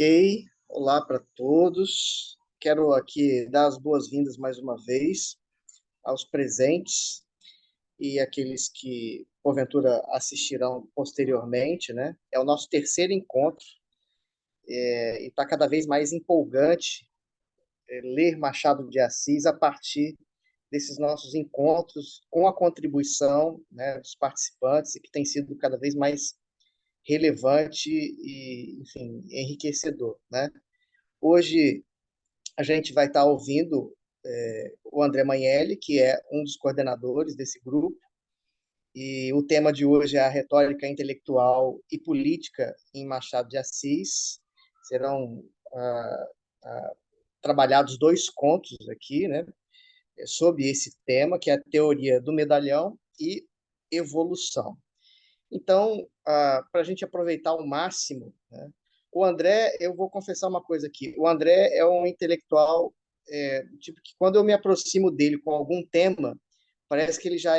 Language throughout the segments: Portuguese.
Ok, olá para todos. Quero aqui dar as boas-vindas mais uma vez aos presentes e aqueles que, porventura, assistirão posteriormente, né? É o nosso terceiro encontro e está cada vez mais empolgante ler Machado de Assis a partir desses nossos encontros com a contribuição, né, dos participantes e que tem sido cada vez mais relevante e, enfim, enriquecedor, né? Hoje a gente vai estar ouvindo o André Manielli, que é um dos coordenadores desse grupo, e o tema de hoje é a retórica intelectual e política em Machado de Assis. Serão ah, ah, trabalhados dois contos aqui, né, sobre esse tema, que é a teoria do medalhão e evolução. Então, para a gente aproveitar ao máximo, né, o André, eu vou confessar uma coisa aqui. O André é um intelectual, tipo que quando eu me aproximo dele com algum tema, parece que ele já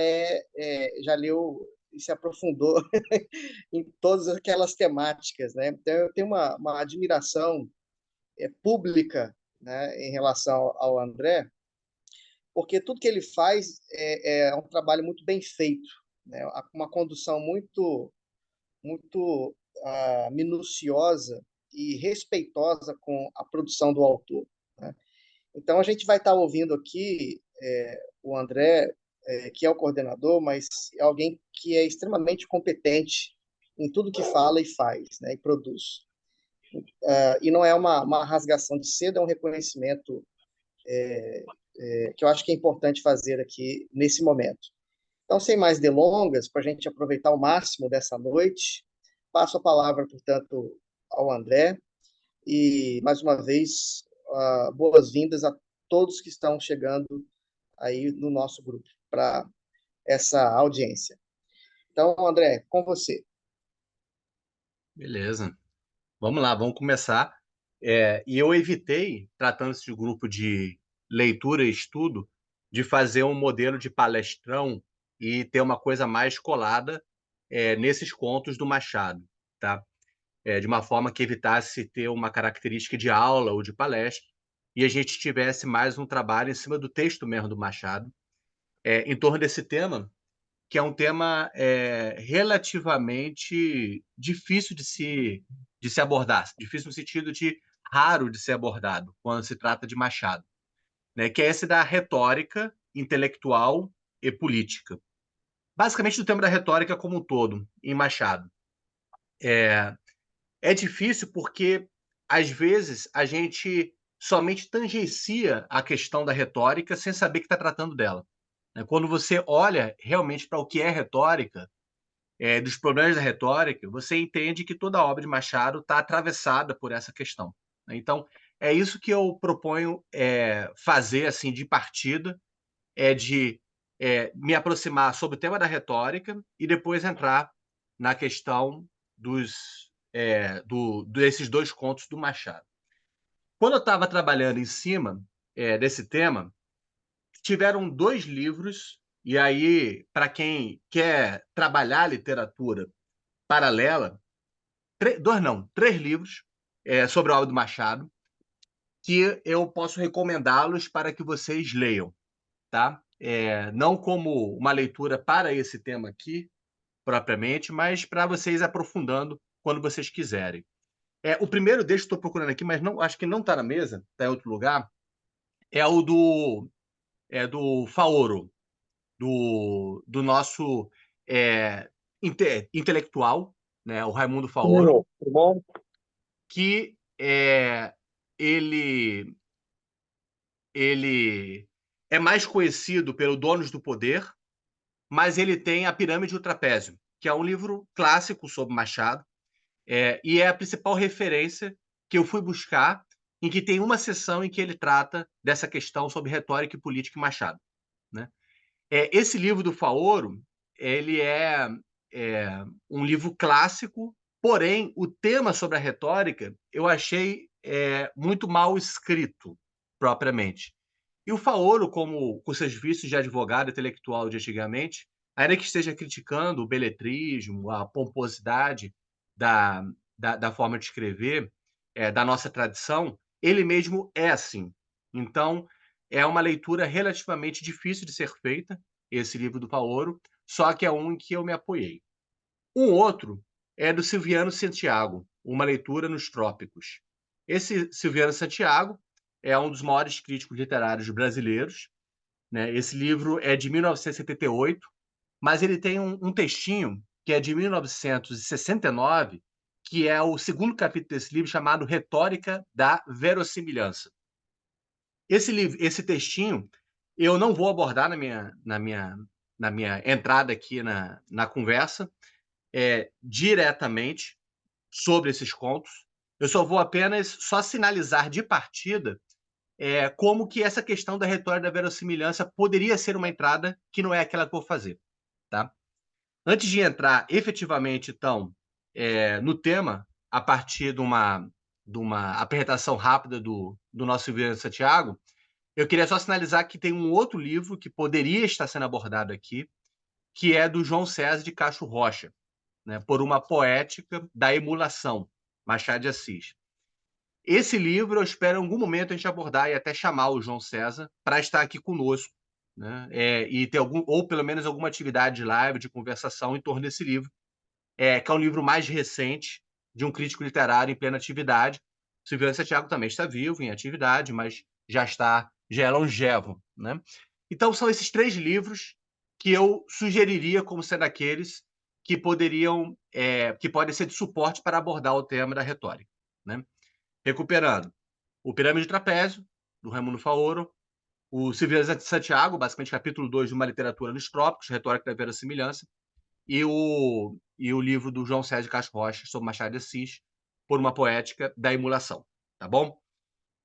leu e se aprofundou em todas aquelas temáticas, né? Então eu tenho uma admiração pública, né, em relação ao André, porque tudo que ele faz é um trabalho muito bem feito, né? Uma condução muito minuciosa e respeitosa com a produção do autor, né? Então, a gente vai estar ouvindo aqui o André, que é o coordenador, mas é alguém que é extremamente competente em tudo que fala e faz, né, e produz. E não é uma rasgação de seda, é um reconhecimento que eu acho que é importante fazer aqui nesse momento. Então, sem mais delongas, para a gente aproveitar o máximo dessa noite, passo a palavra, portanto, ao André e, mais uma vez, boas-vindas a todos que estão chegando aí no nosso grupo para essa audiência. Então, André, com você. Beleza. Vamos lá, vamos começar. E eu evitei, tratando-se de grupo de leitura e estudo, de fazer um modelo de palestrão e ter uma coisa mais colada nesses contos do Machado, tá? De uma forma que evitasse ter uma característica de aula ou de palestra e a gente tivesse mais um trabalho em cima do texto mesmo do Machado, em torno desse tema, que é um tema relativamente difícil de se abordar, difícil no sentido de raro de ser abordado quando se trata de Machado, né? Que é esse da retórica intelectual e política. Basicamente do tema da retórica como um todo, em Machado. É difícil porque, às vezes, a gente somente tangencia a questão da retórica sem saber que está tratando dela, né? Quando você olha realmente para o que é retórica, dos problemas da retórica, você entende que toda a obra de Machado está atravessada por essa questão, né? Então, é isso que eu proponho fazer assim de partida, de me aproximar sobre o tema da retórica e depois entrar na questão desses dois contos do Machado. Quando eu estava trabalhando em cima desse tema, tiveram dois livros, e aí, para quem quer trabalhar literatura paralela, três livros sobre a obra do Machado, que eu posso recomendá-los para que vocês leiam, tá? Não como uma leitura para esse tema aqui, propriamente, mas para vocês aprofundando quando vocês quiserem. O primeiro deles, estou procurando aqui, mas não, acho que não está na mesa, está em outro lugar, é o do Faoro, do nosso intelectual, né, o Raimundo Faoro, Tudo bom? que ele, ele é mais conhecido pelo Donos do Poder, mas ele tem A Pirâmide e o Trapézio, que é um livro clássico sobre Machado, e é a principal referência que eu fui buscar, em que tem uma seção em que ele trata dessa questão sobre retórica e política em Machado, né? Esse livro do Faoro, ele um livro clássico, porém, o tema sobre a retórica eu achei muito mal escrito, propriamente. E o Faoro, como com seus vícios de advogado intelectual de antigamente, ainda que esteja criticando o beletrismo, a pomposidade da forma de escrever, da nossa tradição, ele mesmo é assim. Então, é uma leitura relativamente difícil de ser feita, esse livro do Paoro, só que é um em que eu me apoiei. Um outro é do Silviano Santiago, Uma Leitura nos Trópicos. Esse Silviano Santiago é um dos maiores críticos literários brasileiros, né? Esse livro é de 1978, mas ele tem um textinho que é de 1969, que é o segundo capítulo desse livro, chamado Retórica da Verossimilhança. Esse textinho eu não vou abordar na minha entrada aqui na conversa diretamente sobre esses contos. Eu só vou apenas sinalizar de partida como que essa questão da retórica da verossimilhança poderia ser uma entrada que não é aquela que eu vou fazer. Tá? Antes de entrar efetivamente, então, no tema, a partir de uma apresentação rápida do nosso Silviano Santiago, eu queria só sinalizar que tem um outro livro que poderia estar sendo abordado aqui, que é do João César de Castro Rocha, né, Por uma Poética da Emulação, Machado de Assis. Esse livro eu espero em algum momento a gente abordar e até chamar o João César para estar aqui conosco, né, e ter ou pelo menos alguma atividade de live, de conversação em torno desse livro, que é um livro mais recente de um crítico literário em plena atividade. Silviano Santiago também está vivo, em atividade, mas já é longevo, né? Então, são esses 3 livros que eu sugeriria como sendo aqueles que que podem ser de suporte para abordar o tema da retórica, né? Recuperando, o Pirâmide de Trapézio, do Raimundo Faoro, o Silviano Santiago, basicamente capítulo 2 de Uma Literatura nos Trópicos, Retórica da Verossimilhança, e o livro do João César de Castro Rocha sobre Machado de Assis, Por uma Poética da Emulação, tá bom?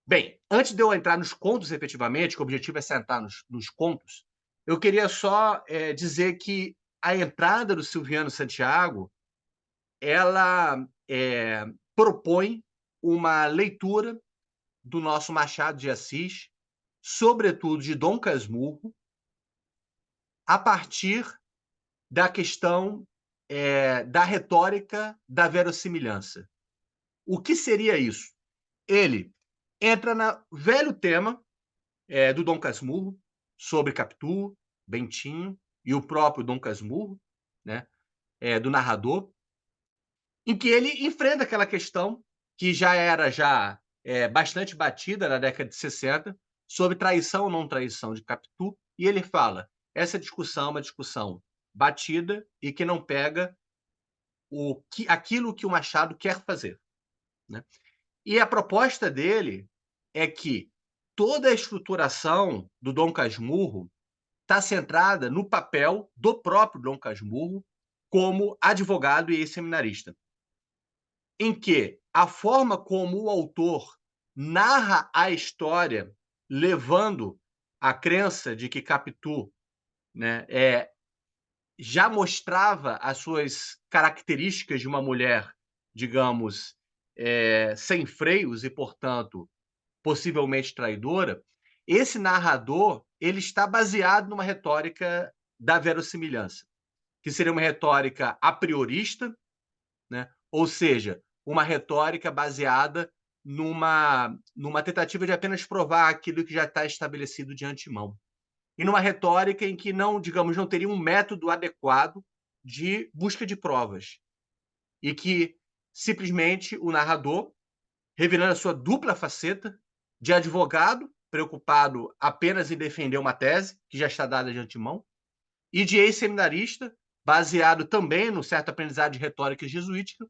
Bem, antes de eu entrar nos contos efetivamente, que o objetivo é sentar nos contos, eu queria só dizer que a entrada do Silviano Santiago, ela propõe uma leitura do nosso Machado de Assis, sobretudo de Dom Casmurro, a partir da questão da retórica da verossimilhança. O que seria isso? Ele entra no velho tema do Dom Casmurro, sobre Capitu, Bentinho e o próprio Dom Casmurro, né, do narrador, em que ele enfrenta aquela questão que já era bastante batida na década de 60, sobre traição ou não traição de Capitu, e ele fala, essa discussão é uma discussão batida e que não pega aquilo que o Machado quer fazer, né? E a proposta dele é que toda a estruturação do Dom Casmurro está centrada no papel do próprio Dom Casmurro como advogado e ex-seminarista, em que a forma como o autor narra a história, levando a crença de que Capitu, né, já mostrava as suas características de uma mulher, digamos, sem freios e, portanto, possivelmente traidora, esse narrador ele está baseado numa retórica da verossimilhança, que seria uma retórica a priorista, né? Ou seja, uma retórica baseada numa tentativa de apenas provar aquilo que já está estabelecido de antemão. E numa retórica em que não, digamos, não teria um método adequado de busca de provas. E que simplesmente o narrador, revelando a sua dupla faceta de advogado, preocupado apenas em defender uma tese, que já está dada de antemão, e de ex-seminarista, baseado também no certo aprendizado de retórica jesuítica,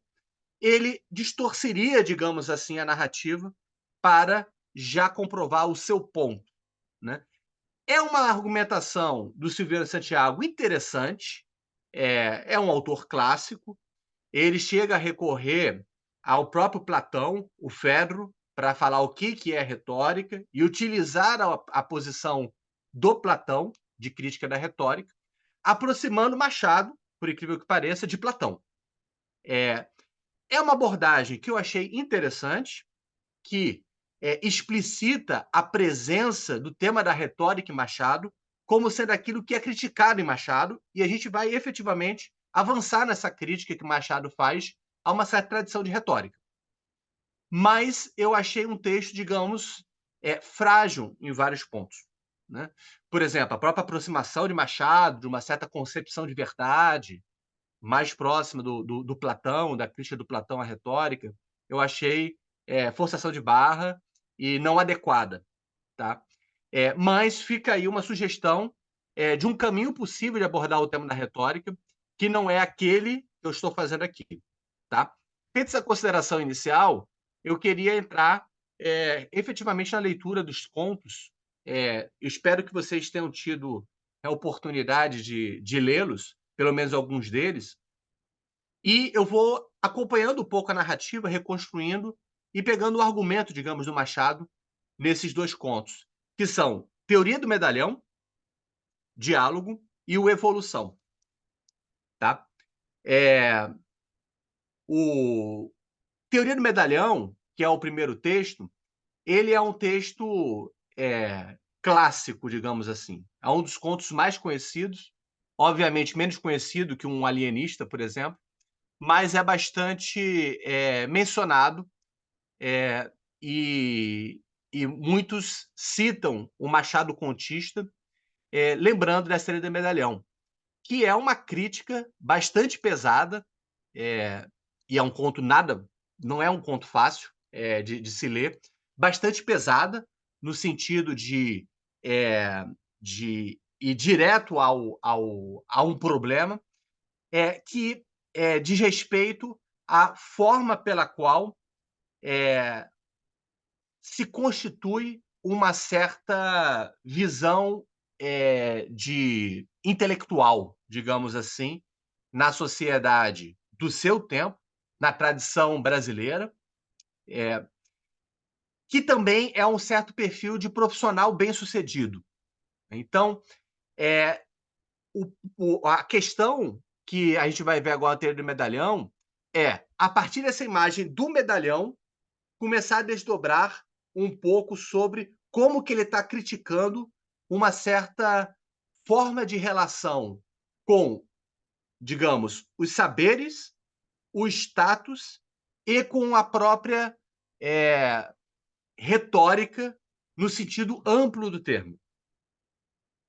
ele distorceria, digamos assim, a narrativa para já comprovar o seu ponto, né? É uma argumentação do Silviano Santiago interessante, é um autor clássico, ele chega a recorrer ao próprio Platão, o Fedro, para falar o que é retórica e utilizar a posição do Platão, de crítica da retórica, aproximando Machado, por incrível que pareça, de Platão. É uma abordagem que eu achei interessante, que explicita a presença do tema da retórica em Machado como sendo aquilo que é criticado em Machado, e a gente vai efetivamente avançar nessa crítica que Machado faz a uma certa tradição de retórica. mas eu achei um texto, digamos, frágil em vários pontos, né? Por exemplo, a própria aproximação de Machado, de uma certa concepção de verdade, mais próxima do Platão, da crítica do Platão à retórica, eu achei forçação de barra e não adequada, tá? Mas fica aí uma sugestão de um caminho possível de abordar o tema da retórica, que não é aquele que eu estou fazendo aqui, tá? Feita essa consideração inicial, eu queria entrar efetivamente na leitura dos contos. Eu espero que vocês tenham tido a oportunidade de lê-los, pelo menos alguns deles, e eu vou acompanhando um pouco a narrativa, reconstruindo e pegando o argumento, digamos, do Machado nesses dois contos, que são Teoria do Medalhão, Diálogo e o Evolução. Tá? O Teoria do Medalhão, que é o primeiro texto, ele é um texto clássico, digamos assim. É um dos contos mais conhecidos, obviamente menos conhecido que um Alienista, por exemplo, mas é bastante mencionado, é, e, e muitos citam o Machado Contista, lembrando da Teoria do Medalhão, que é uma crítica bastante pesada, é, e é um conto não é um conto fácil de se ler, bastante pesada, no sentido de ir direto a um problema, que diz respeito à forma pela qual se constitui uma certa visão de intelectual, digamos assim, na sociedade do seu tempo, na tradição brasileira, que também é um certo perfil de profissional bem-sucedido. Então, é, a questão que a gente vai ver agora na teoria do medalhão a partir dessa imagem do medalhão, começar a desdobrar um pouco sobre como que ele está criticando uma certa forma de relação com, digamos, os saberes, o status e com a própria retórica no sentido amplo do termo.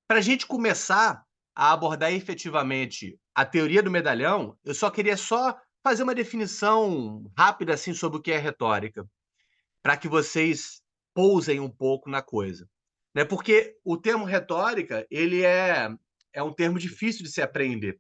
Para a gente começar a abordar efetivamente a teoria do medalhão, eu queria fazer uma definição rápida assim sobre o que é retórica, para que vocês pousem um pouco na coisa, né? Porque o termo retórica ele é um termo difícil de se aprender.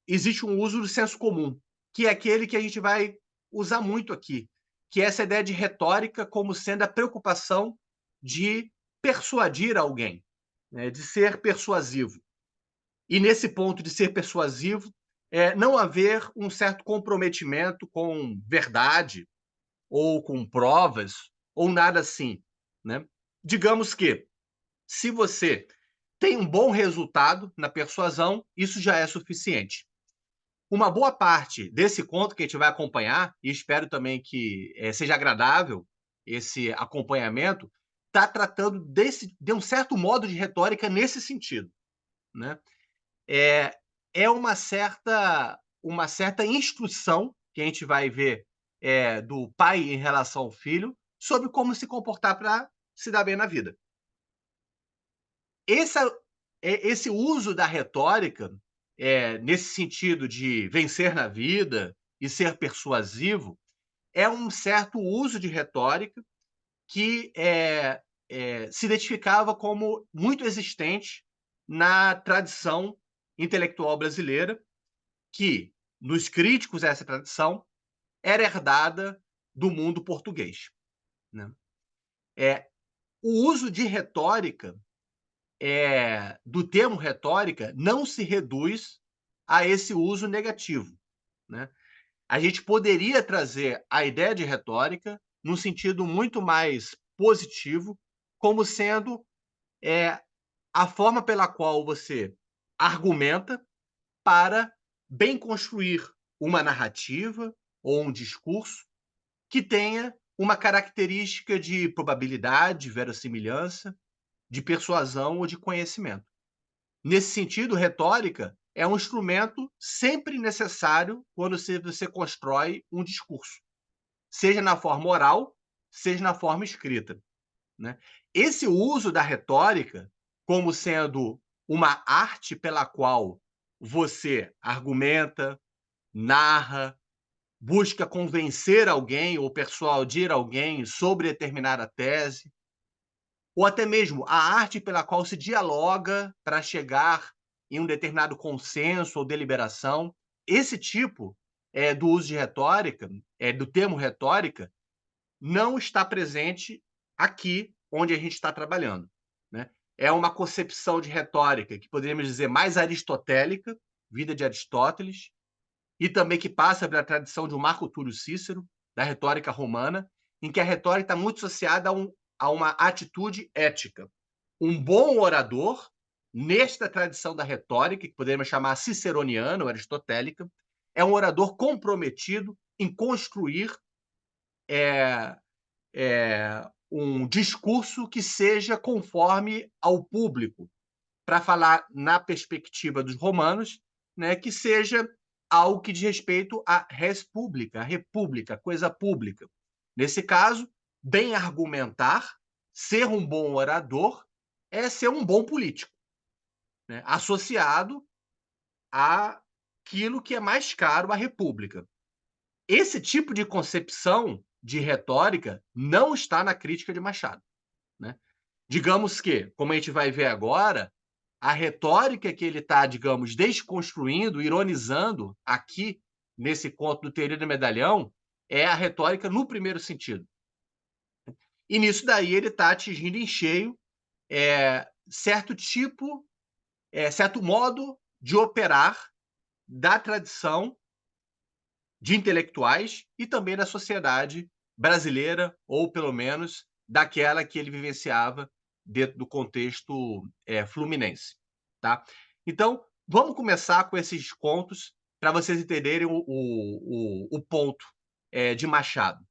Existe um uso do senso comum, que é aquele que a gente vai usar muito aqui, que é essa ideia de retórica como sendo a preocupação de persuadir alguém, né? De ser persuasivo. E nesse ponto de ser persuasivo, não haver um certo comprometimento com verdade, ou com provas, ou nada assim, né? Digamos que, se você tem um bom resultado na persuasão, isso já é suficiente. Uma boa parte desse conto que a gente vai acompanhar, e espero também que seja agradável esse acompanhamento, está tratando de um certo modo de retórica nesse sentido, né? É uma certa instrução que a gente vai ver do pai em relação ao filho sobre como se comportar para se dar bem na vida. Esse uso da retórica, nesse sentido de vencer na vida e ser persuasivo, é um certo uso de retórica que se identificava como muito existente na tradição intelectual brasileira, que, nos críticos a essa tradição, era herdada do mundo português, né? O uso de retórica, do termo retórica, não se reduz a esse uso negativo, né? A gente poderia trazer a ideia de retórica num sentido muito mais positivo, como sendo a forma pela qual você argumenta para bem construir uma narrativa ou um discurso que tenha uma característica de probabilidade, verossimilhança, de persuasão ou de conhecimento. Nesse sentido, retórica é um instrumento sempre necessário quando você constrói um discurso, seja na forma oral, seja na forma escrita, né? Esse uso da retórica como sendo uma arte pela qual você argumenta, narra, busca convencer alguém ou persuadir alguém sobre determinada tese, ou até mesmo a arte pela qual se dialoga para chegar em um determinado consenso ou deliberação. Esse tipo do uso de retórica, do termo retórica, não está presente aqui onde a gente está trabalhando, né? É uma concepção de retórica que poderíamos dizer mais aristotélica, vida de Aristóteles, e também que passa pela tradição de um Marco Túlio Cícero, da retórica romana, em que a retórica está muito associada a uma atitude ética. Um bom orador, nesta tradição da retórica, que poderíamos chamar ciceroniana ou aristotélica, é um orador comprometido em construir um discurso que seja conforme ao público, para falar na perspectiva dos romanos, né, que seja algo que diz respeito à res pública, a república, coisa pública. Nesse caso, bem argumentar, ser um bom orador, é ser um bom político, né, associado àquilo que é mais caro à república. Esse tipo de concepção de retórica não está na crítica de Machado, né? Digamos que, como a gente vai ver agora, a retórica que ele está, digamos, desconstruindo, ironizando aqui nesse conto do Teoria do Medalhão, é a retórica no primeiro sentido. E nisso daí ele está atingindo em cheio certo tipo, certo modo de operar da tradição de intelectuais e também da sociedade brasileira, ou pelo menos daquela que ele vivenciava dentro do contexto fluminense. Tá? Então, vamos começar com esses contos para vocês entenderem o ponto de Machado.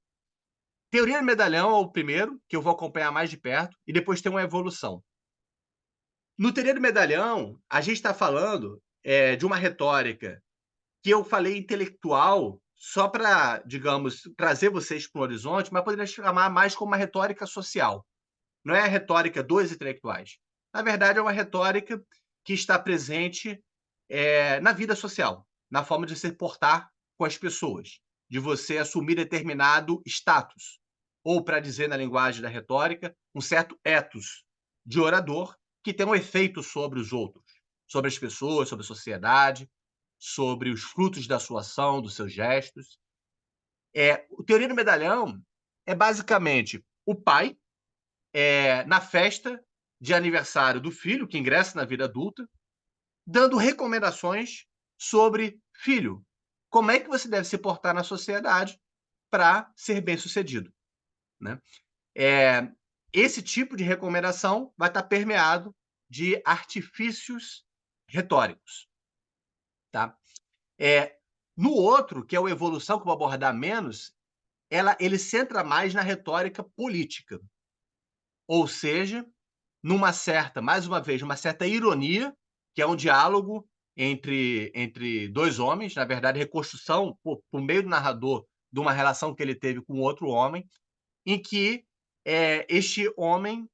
Teoria do Medalhão é o primeiro, que eu vou acompanhar mais de perto, e depois tem uma evolução. No Teoria do Medalhão, a gente está falando de uma retórica que eu falei intelectual só para, digamos, trazer vocês para o horizonte, mas poderia chamar mais como uma retórica social. Não é a retórica dos intelectuais. Na verdade, é uma retórica que está presente na vida social, na forma de se portar com as pessoas, de você assumir determinado status, ou, para dizer na linguagem da retórica, um certo ethos de orador que tem um efeito sobre os outros, sobre as pessoas, sobre a sociedade, sobre os frutos da sua ação, dos seus gestos. O Teoria do Medalhão é basicamente o pai, na festa de aniversário do filho, que ingressa na vida adulta, dando recomendações sobre: filho, como é que você deve se portar na sociedade para ser bem-sucedido, né? Esse tipo de recomendação vai estar permeado de artifícios retóricos, tá? No outro, que é o Evolução, que eu vou abordar menos, ele centra mais na retórica política, ou seja, mais uma vez, uma certa ironia, que é um diálogo entre dois homens, na verdade, reconstrução, por meio do narrador, de uma relação que ele teve com outro homem, em que este homem,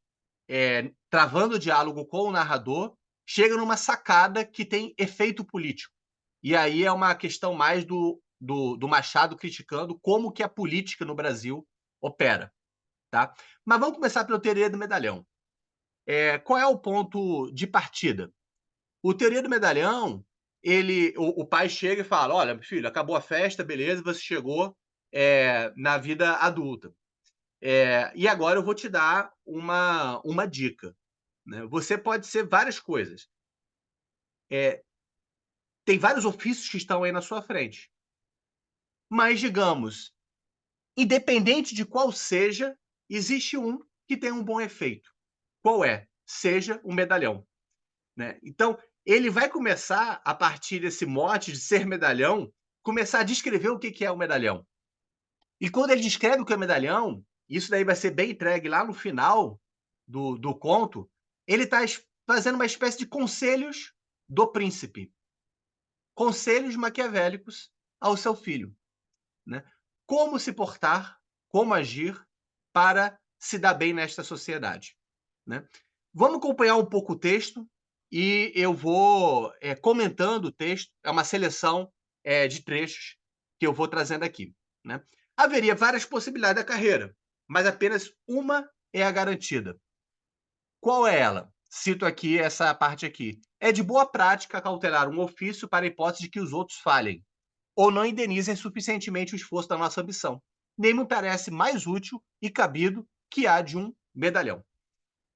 travando o diálogo com o narrador, chega numa sacada que tem efeito político. E aí é uma questão mais do Machado criticando como que a política no Brasil opera. Tá? Mas vamos começar pela Teoria do Medalhão. Qual é o ponto de partida? O Teoria do Medalhão, o pai chega e fala: olha, filho, acabou a festa, beleza, você chegou na vida adulta. E agora eu vou te dar uma dica. Né? Você pode ser várias coisas. Tem vários ofícios que estão aí na sua frente. Mas, digamos, independente de qual seja, existe um que tem um bom efeito. Qual é? Seja um medalhão. Né? Então, ele vai começar, a partir desse mote de ser medalhão, começar a descrever o que é o medalhão. E quando ele descreve o que é o medalhão, isso daí vai ser bem entregue lá no final do conto, ele está fazendo uma espécie de conselhos do príncipe. Conselhos maquiavélicos ao seu filho. Né? Como se portar como agir para se dar bem nesta sociedade, né? Vamos acompanhar um pouco o texto e eu vou comentando o texto. É uma seleção de trechos que eu vou trazendo aqui, né? Haveria várias possibilidades da carreira, mas apenas uma é a garantida. Qual é ela? Cito aqui essa parte aqui. É de boa prática cautelar um ofício para a hipótese de que os outros falhem, ou não indenizem suficientemente o esforço da nossa ambição. Nem me parece mais útil e cabido que a de um medalhão.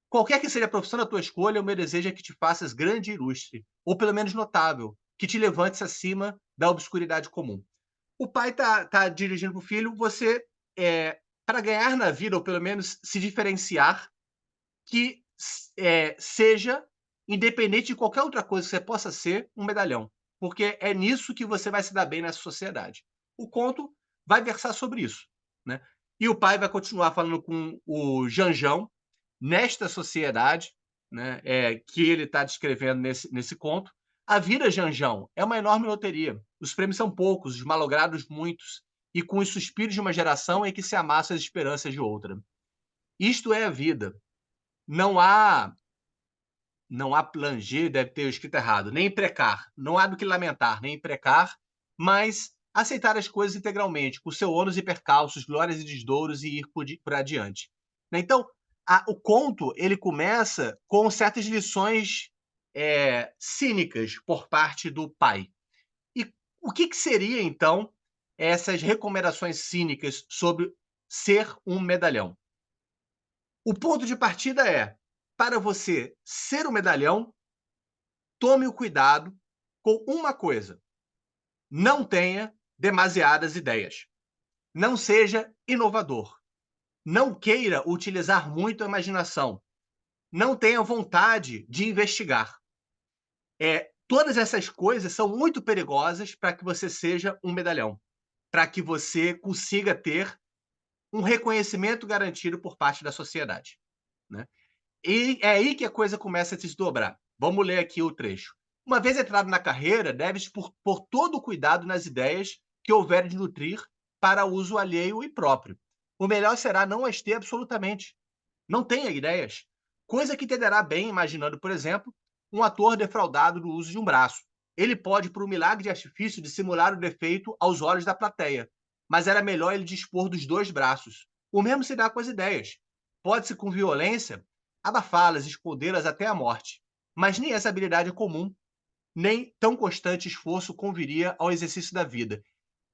Qualquer que seja a profissão da tua escolha, o meu desejo é que te faças grande e ilustre, ou pelo menos notável, que te levantes acima da obscuridade comum. O pai tá dirigindo para o filho, você, para ganhar na vida, ou pelo menos se diferenciar, que seja, independente de qualquer outra coisa que você possa ser, um medalhão. Porque é nisso que você vai se dar bem nessa sociedade. O conto vai versar sobre isso, né? E o pai vai continuar falando com o Janjão, nesta sociedade, né, que ele está descrevendo nesse conto. A vida, Janjão, é uma enorme loteria. Os prêmios são poucos, os malogrados muitos, e com os suspiros de uma geração em que se amassam as esperanças de outra. Isto é a vida. Não há planger, deve ter escrito errado, nem precar. Não há do que lamentar, nem precar, mas aceitar as coisas integralmente, com seu ônus e percalços, glórias e desdouros, e ir por adiante. Então, o conto ele começa com certas lições cínicas por parte do pai. E o que seria, então, essas recomendações cínicas sobre ser um medalhão? O ponto de partida é, para você ser um medalhão, tome o cuidado com uma coisa: não tenha demasiadas ideias. Não seja inovador. Não queira utilizar muito a imaginação. Não tenha vontade de investigar. Todas essas coisas são muito perigosas para que você seja um medalhão, para que você consiga ter um reconhecimento garantido por parte da sociedade, né? E é aí que a coisa começa a se desdobrar. Vamos ler aqui o trecho. Uma vez entrado na carreira, deves pôr todo o cuidado nas ideias que houver de nutrir para uso alheio e próprio. O melhor será não as ter absolutamente. Não tenha ideias. Coisa que entenderá bem, imaginando, por exemplo, um ator defraudado do uso de um braço. Ele pode, por um milagre de artifício, dissimular o defeito aos olhos da plateia. Mas era melhor ele dispor dos dois braços. O mesmo se dá com as ideias. Pode-se, com violência, abafá-las, escondê-las até a morte. Mas nem essa habilidade é comum, nem tão constante esforço conviria ao exercício da vida.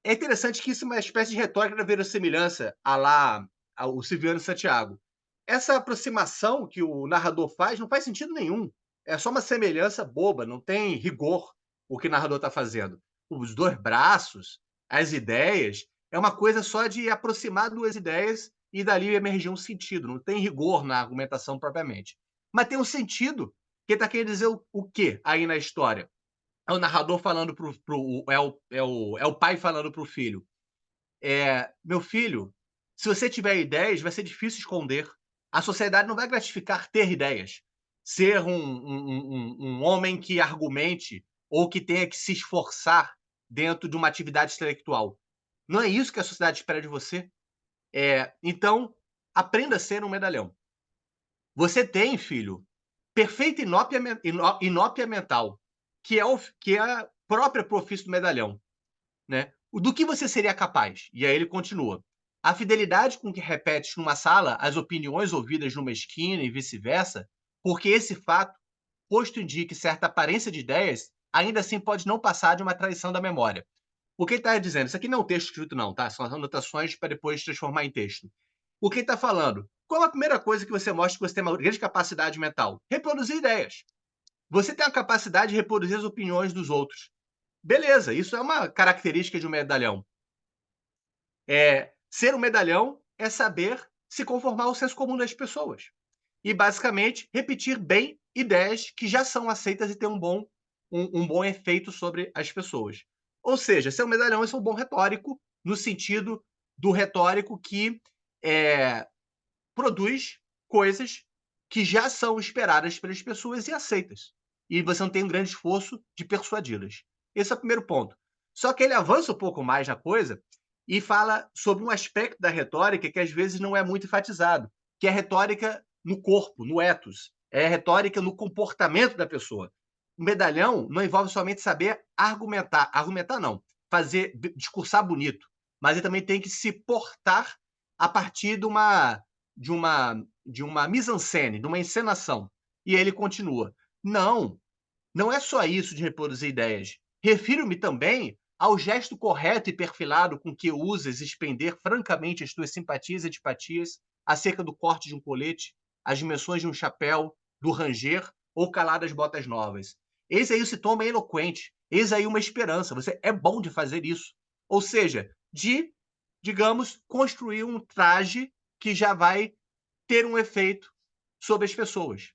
É interessante que isso é uma espécie de retórica da verossimilhança, à lá o Silviano Santiago. Essa aproximação que o narrador faz não faz sentido nenhum. É só uma semelhança boba, não tem rigor o que o narrador está fazendo. Os dois braços, as ideias, é uma coisa só de aproximar duas ideias e dali emergir um sentido. Não tem rigor na argumentação propriamente. Mas tem um sentido que está querendo dizer o quê aí na história? É o narrador falando é o pai falando para o filho. Meu filho, se você tiver ideias, vai ser difícil esconder. A sociedade não vai gratificar ter ideias. Ser um homem que argumente ou que tenha que se esforçar dentro de uma atividade intelectual. Não é isso que a sociedade espera de você. Então, aprenda a ser um medalhão. Você tem, filho, perfeita inópia mental, que é a própria profissão do medalhão, né? Do que você seria capaz? E aí ele continua. A fidelidade com que repetes numa sala as opiniões ouvidas numa esquina e vice-versa, porque esse fato, posto indique certa aparência de ideias, ainda assim pode não passar de uma traição da memória. O que ele está dizendo? Isso aqui não é um texto escrito, não, tá? São anotações para depois transformar em texto. O que ele está falando? Qual a primeira coisa que você mostra que você tem uma grande capacidade mental? Reproduzir ideias. Você tem a capacidade de reproduzir as opiniões dos outros. Beleza, isso é uma característica de um medalhão. Ser um medalhão é saber se conformar ao senso comum das pessoas. E, basicamente, repetir bem ideias que já são aceitas e têm um bom efeito sobre as pessoas. Ou seja, ser um medalhão é ser um bom retórico, no sentido do retórico que produz coisas que já são esperadas pelas pessoas e aceitas. E você não tem um grande esforço de persuadi-las. Esse é o primeiro ponto. Só que ele avança um pouco mais na coisa e fala sobre um aspecto da retórica que às vezes não é muito enfatizado, que é a retórica no corpo, no ethos, é a retórica no comportamento da pessoa. O medalhão não envolve somente saber argumentar não, fazer discursar bonito, mas ele também tem que se portar a partir de uma mise-en-scène, de uma encenação. E ele continua: não, não é só isso de reproduzir ideias. Refiro-me também ao gesto correto e perfilado com que usas expender francamente as tuas simpatias e antipatias acerca do corte de um colete, as dimensões de um chapéu, do ranger ou calar das botas novas. Eis aí o sintoma eloquente, eis aí uma esperança. Você é bom de fazer isso. Ou seja, de, digamos, construir um traje que já vai ter um efeito sobre as pessoas.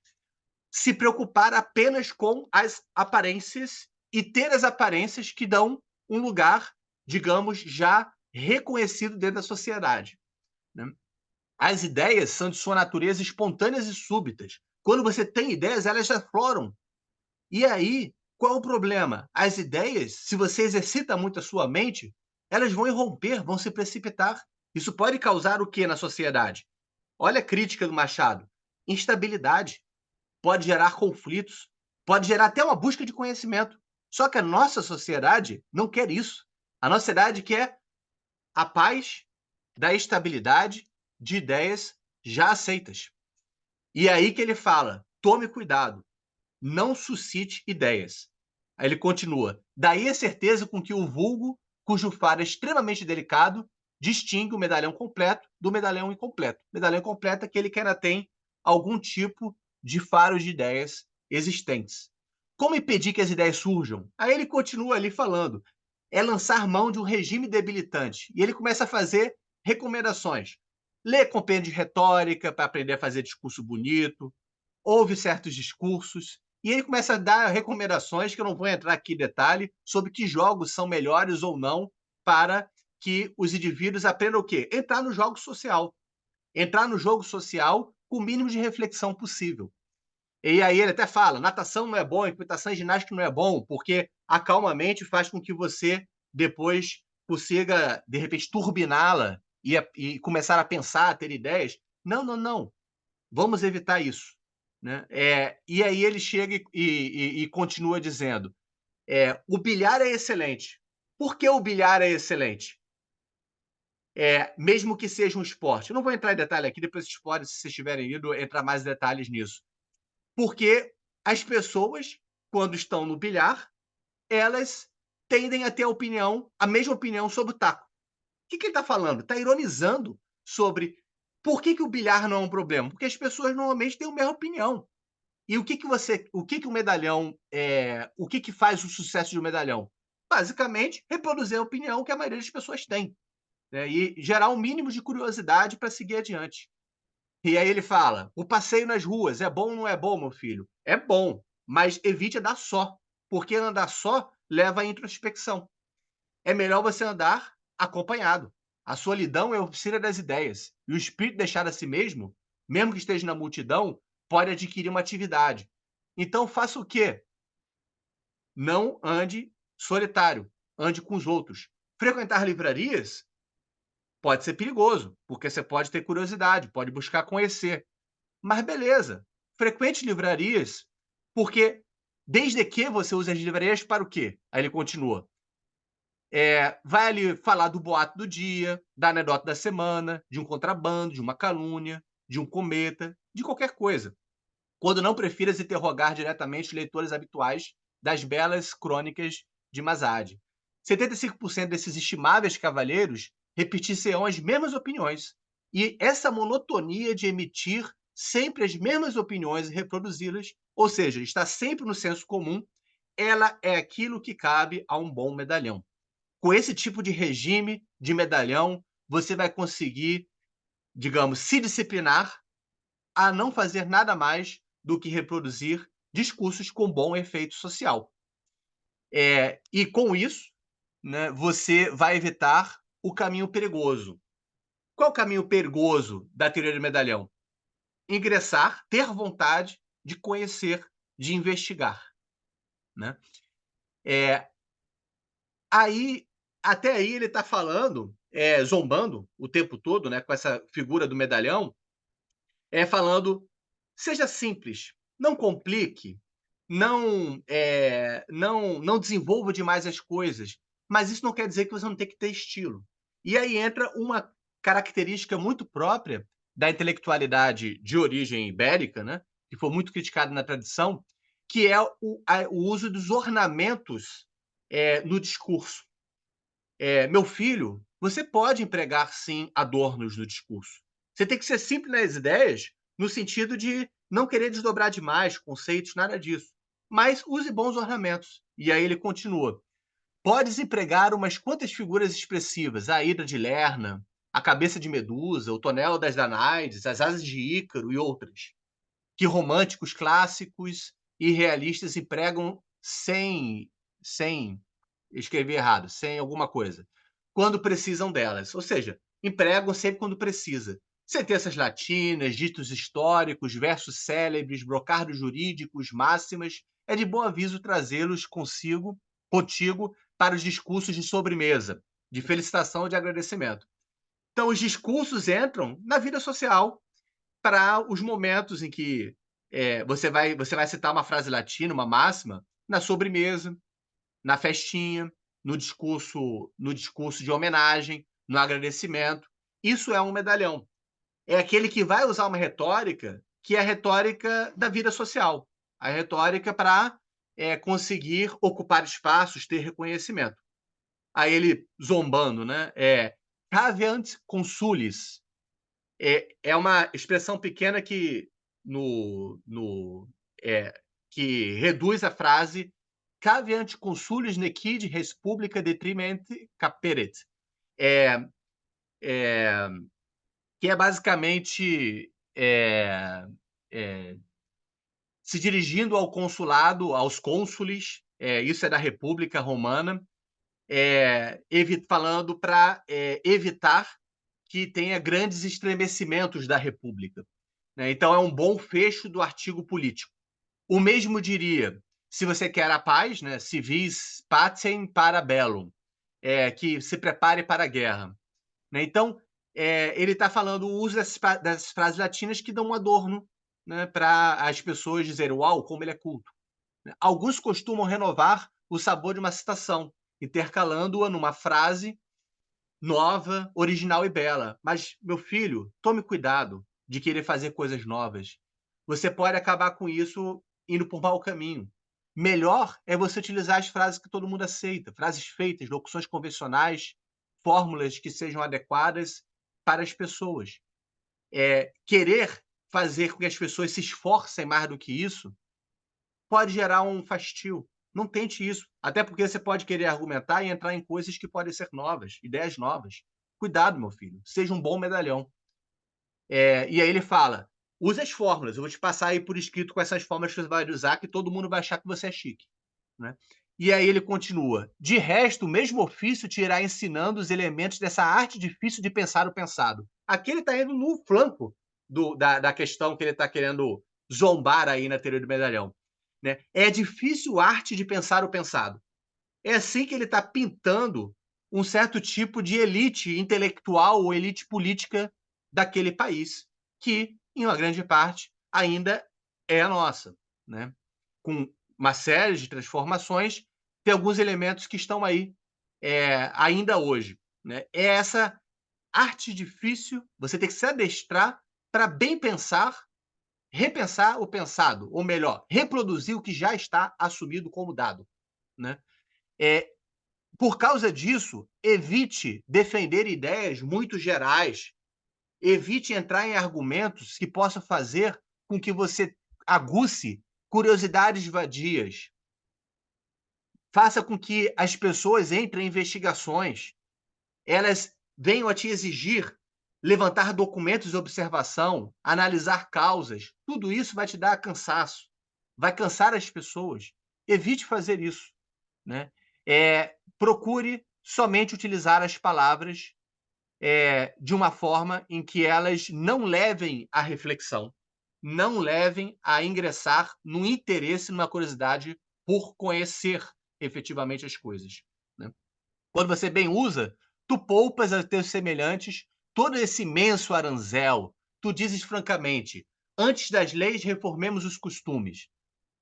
Se preocupar apenas com as aparências e ter as aparências que dão um lugar, digamos, já reconhecido dentro da sociedade, né? As ideias são de sua natureza espontâneas e súbitas. Quando você tem ideias, elas afloram. E aí, qual é o problema? As ideias, se você exercita muito a sua mente, elas vão irromper, vão se precipitar. Isso pode causar o que na sociedade? Olha a crítica do Machado: instabilidade, pode gerar conflitos, pode gerar até uma busca de conhecimento. Só que a nossa sociedade não quer isso. A nossa sociedade quer a paz da estabilidade de ideias já aceitas. E é aí que ele fala: tome cuidado, não suscite ideias. Aí ele continua: daí a certeza com que o vulgo, cujo faro é extremamente delicado, distingue o medalhão completo do medalhão incompleto. O medalhão completo é aquele que ainda tem algum tipo de faro de ideias existentes. Como impedir que as ideias surjam? Aí ele continua ali falando: é lançar mão de um regime debilitante. E ele começa a fazer recomendações. Lê compêndio de retórica para aprender a fazer discurso bonito, ouve certos discursos, e ele começa a dar recomendações, que eu não vou entrar aqui em detalhe, sobre que jogos são melhores ou não para que os indivíduos aprendam o quê? Entrar no jogo social. Entrar no jogo social com o mínimo de reflexão possível. E aí ele até fala: natação não é bom, equitação e ginástica não é bom, porque acalma a mente e faz com que você depois consiga, de repente, turbiná-la e começar a pensar, a ter ideias. Não, não, não. Vamos evitar isso, né? E aí ele chega e continua dizendo: o bilhar é excelente. Por que o bilhar é excelente? Mesmo que seja um esporte. Eu não vou entrar em detalhe aqui, depois vocês podem, se vocês tiverem ido, entrar mais em detalhes nisso. Porque as pessoas, quando estão no bilhar, elas tendem a ter a mesma opinião sobre o taco. O que ele está falando? Está ironizando sobre por que o bilhar não é um problema. Porque as pessoas normalmente têm a mesma opinião. E o que o medalhão, o que faz o sucesso de um medalhão? Basicamente, reproduzir a opinião que a maioria das pessoas tem, né, e gerar um mínimo de curiosidade para seguir adiante. E aí ele fala: o passeio nas ruas é bom ou não é bom, meu filho? É bom, mas evite andar só, porque andar só leva à introspecção. É melhor você andar acompanhado. A solidão é a oficina das ideias, e o espírito deixado a si mesmo, mesmo que esteja na multidão, pode adquirir uma atividade. Então faça o quê? Não ande solitário, ande com os outros. Frequentar livrarias pode ser perigoso, porque você pode ter curiosidade, pode buscar conhecer. Mas beleza, frequente livrarias, porque desde que você use as livrarias para o quê? Aí ele continua: vai ali falar do boato do dia, da anedota da semana, de um contrabando, de uma calúnia, de um cometa, de qualquer coisa. Quando não prefiras interrogar diretamente os leitores habituais das belas crônicas de Mazade. 75% desses estimáveis cavalheiros repetir-se-ão as mesmas opiniões. E essa monotonia de emitir sempre as mesmas opiniões e reproduzi-las, ou seja, está sempre no senso comum, ela é aquilo que cabe a um bom medalhão. Com esse tipo de regime de medalhão, você vai conseguir, digamos, se disciplinar a não fazer nada mais do que reproduzir discursos com bom efeito social. E com isso, né, você vai evitar o caminho perigoso. Qual é o caminho perigoso da teoria do medalhão? Ingressar, ter vontade de conhecer, de investigar, né? É, aí, até aí ele está falando zombando o tempo todo, né, com essa figura do medalhão, falando: seja simples, não complique, não desenvolva demais as coisas, mas isso não quer dizer que você não tem que ter estilo. E aí entra uma característica muito própria da intelectualidade de origem ibérica, né, que foi muito criticada na tradição, que é o uso dos ornamentos no discurso. Meu filho, você pode empregar sim adornos no discurso. Você tem que ser simples nas ideias, no sentido de não querer desdobrar demais conceitos, nada disso. Mas use bons ornamentos. E aí ele continua. Podes empregar umas quantas figuras expressivas, a Hidra de Lerna, a cabeça de Medusa, o tonel das Danaides, as asas de Ícaro e outras, que românticos clássicos e realistas empregam sem escrevi errado, sem alguma coisa, quando precisam delas. Ou seja, empregam sempre quando precisa. Sentenças latinas, ditos históricos, versos célebres, brocardos jurídicos, máximas, é de bom aviso trazê-los contigo, para os discursos de sobremesa, de felicitação ou de agradecimento. Então, os discursos entram na vida social para os momentos em que você vai citar uma frase latina, uma máxima, na sobremesa, na festinha, no discurso de homenagem, no agradecimento. Isso é um medalhão. É aquele que vai usar uma retórica que é a retórica da vida social, a retórica para conseguir ocupar espaços, ter reconhecimento. Aí ele zombando, né? Caveant consulis. É uma expressão pequena que é, que reduz a frase caveant consulis nequid res publica detrimente caperet. É, é, que é basicamente é, se dirigindo ao consulado, aos cônsules, isso é da República Romana, falando para evitar que tenha grandes estremecimentos da República, né? Então, é um bom fecho do artigo político. O mesmo diria, se você quer a paz, né, civis pacem para bellum, que se prepare para a guerra. Né? Então, ele está falando o uso dessas frases latinas que dão um adorno, né, para as pessoas dizerem, uau, como ele é culto. Alguns costumam renovar o sabor de uma citação, intercalando-a numa frase nova, original e bela. Mas, meu filho, tome cuidado de querer fazer coisas novas. Você pode acabar com isso indo por mau caminho. Melhor é você utilizar as frases que todo mundo aceita, frases feitas, locuções convencionais, fórmulas que sejam adequadas para as pessoas. Querer fazer com que as pessoas se esforcem mais do que isso pode gerar um fastio. Não tente isso. Até porque você pode querer argumentar e entrar em coisas que podem ser novas, ideias novas. Cuidado, meu filho. Seja um bom medalhão. E aí ele fala: use as fórmulas. Eu vou te passar aí por escrito com essas fórmulas que você vai usar, que todo mundo vai achar que você é chique. Né? E aí ele continua: de resto, o mesmo ofício te irá ensinando os elementos dessa arte difícil de pensar o pensado. Aqui ele está indo no flanco da questão que ele está querendo zombar aí na teoria do medalhão. Né? É difícil arte de pensar o pensado. É assim que ele está pintando um certo tipo de elite intelectual ou elite política daquele país, que, em uma grande parte, ainda é a nossa. Né? Com uma série de transformações, tem alguns elementos que estão aí ainda hoje. Né? É essa arte difícil, você tem que se adestrar para bem pensar, repensar o pensado, ou melhor, reproduzir o que já está assumido como dado. Né? Por causa disso, evite defender ideias muito gerais, evite entrar em argumentos que possam fazer com que você aguce curiosidades vadias. Faça com que as pessoas entrem em investigações, elas venham a te exigir levantar documentos de observação, analisar causas. Tudo isso vai te dar cansaço, vai cansar as pessoas. Evite fazer isso. Né? Procure somente utilizar as palavras de uma forma em que elas não levem à reflexão, não levem a ingressar no interesse, numa curiosidade por conhecer efetivamente as coisas. Né? Quando você bem usa Tu poupas a teus semelhantes todo esse imenso aranzel. Tu dizes francamente: antes das leis, reformemos os costumes.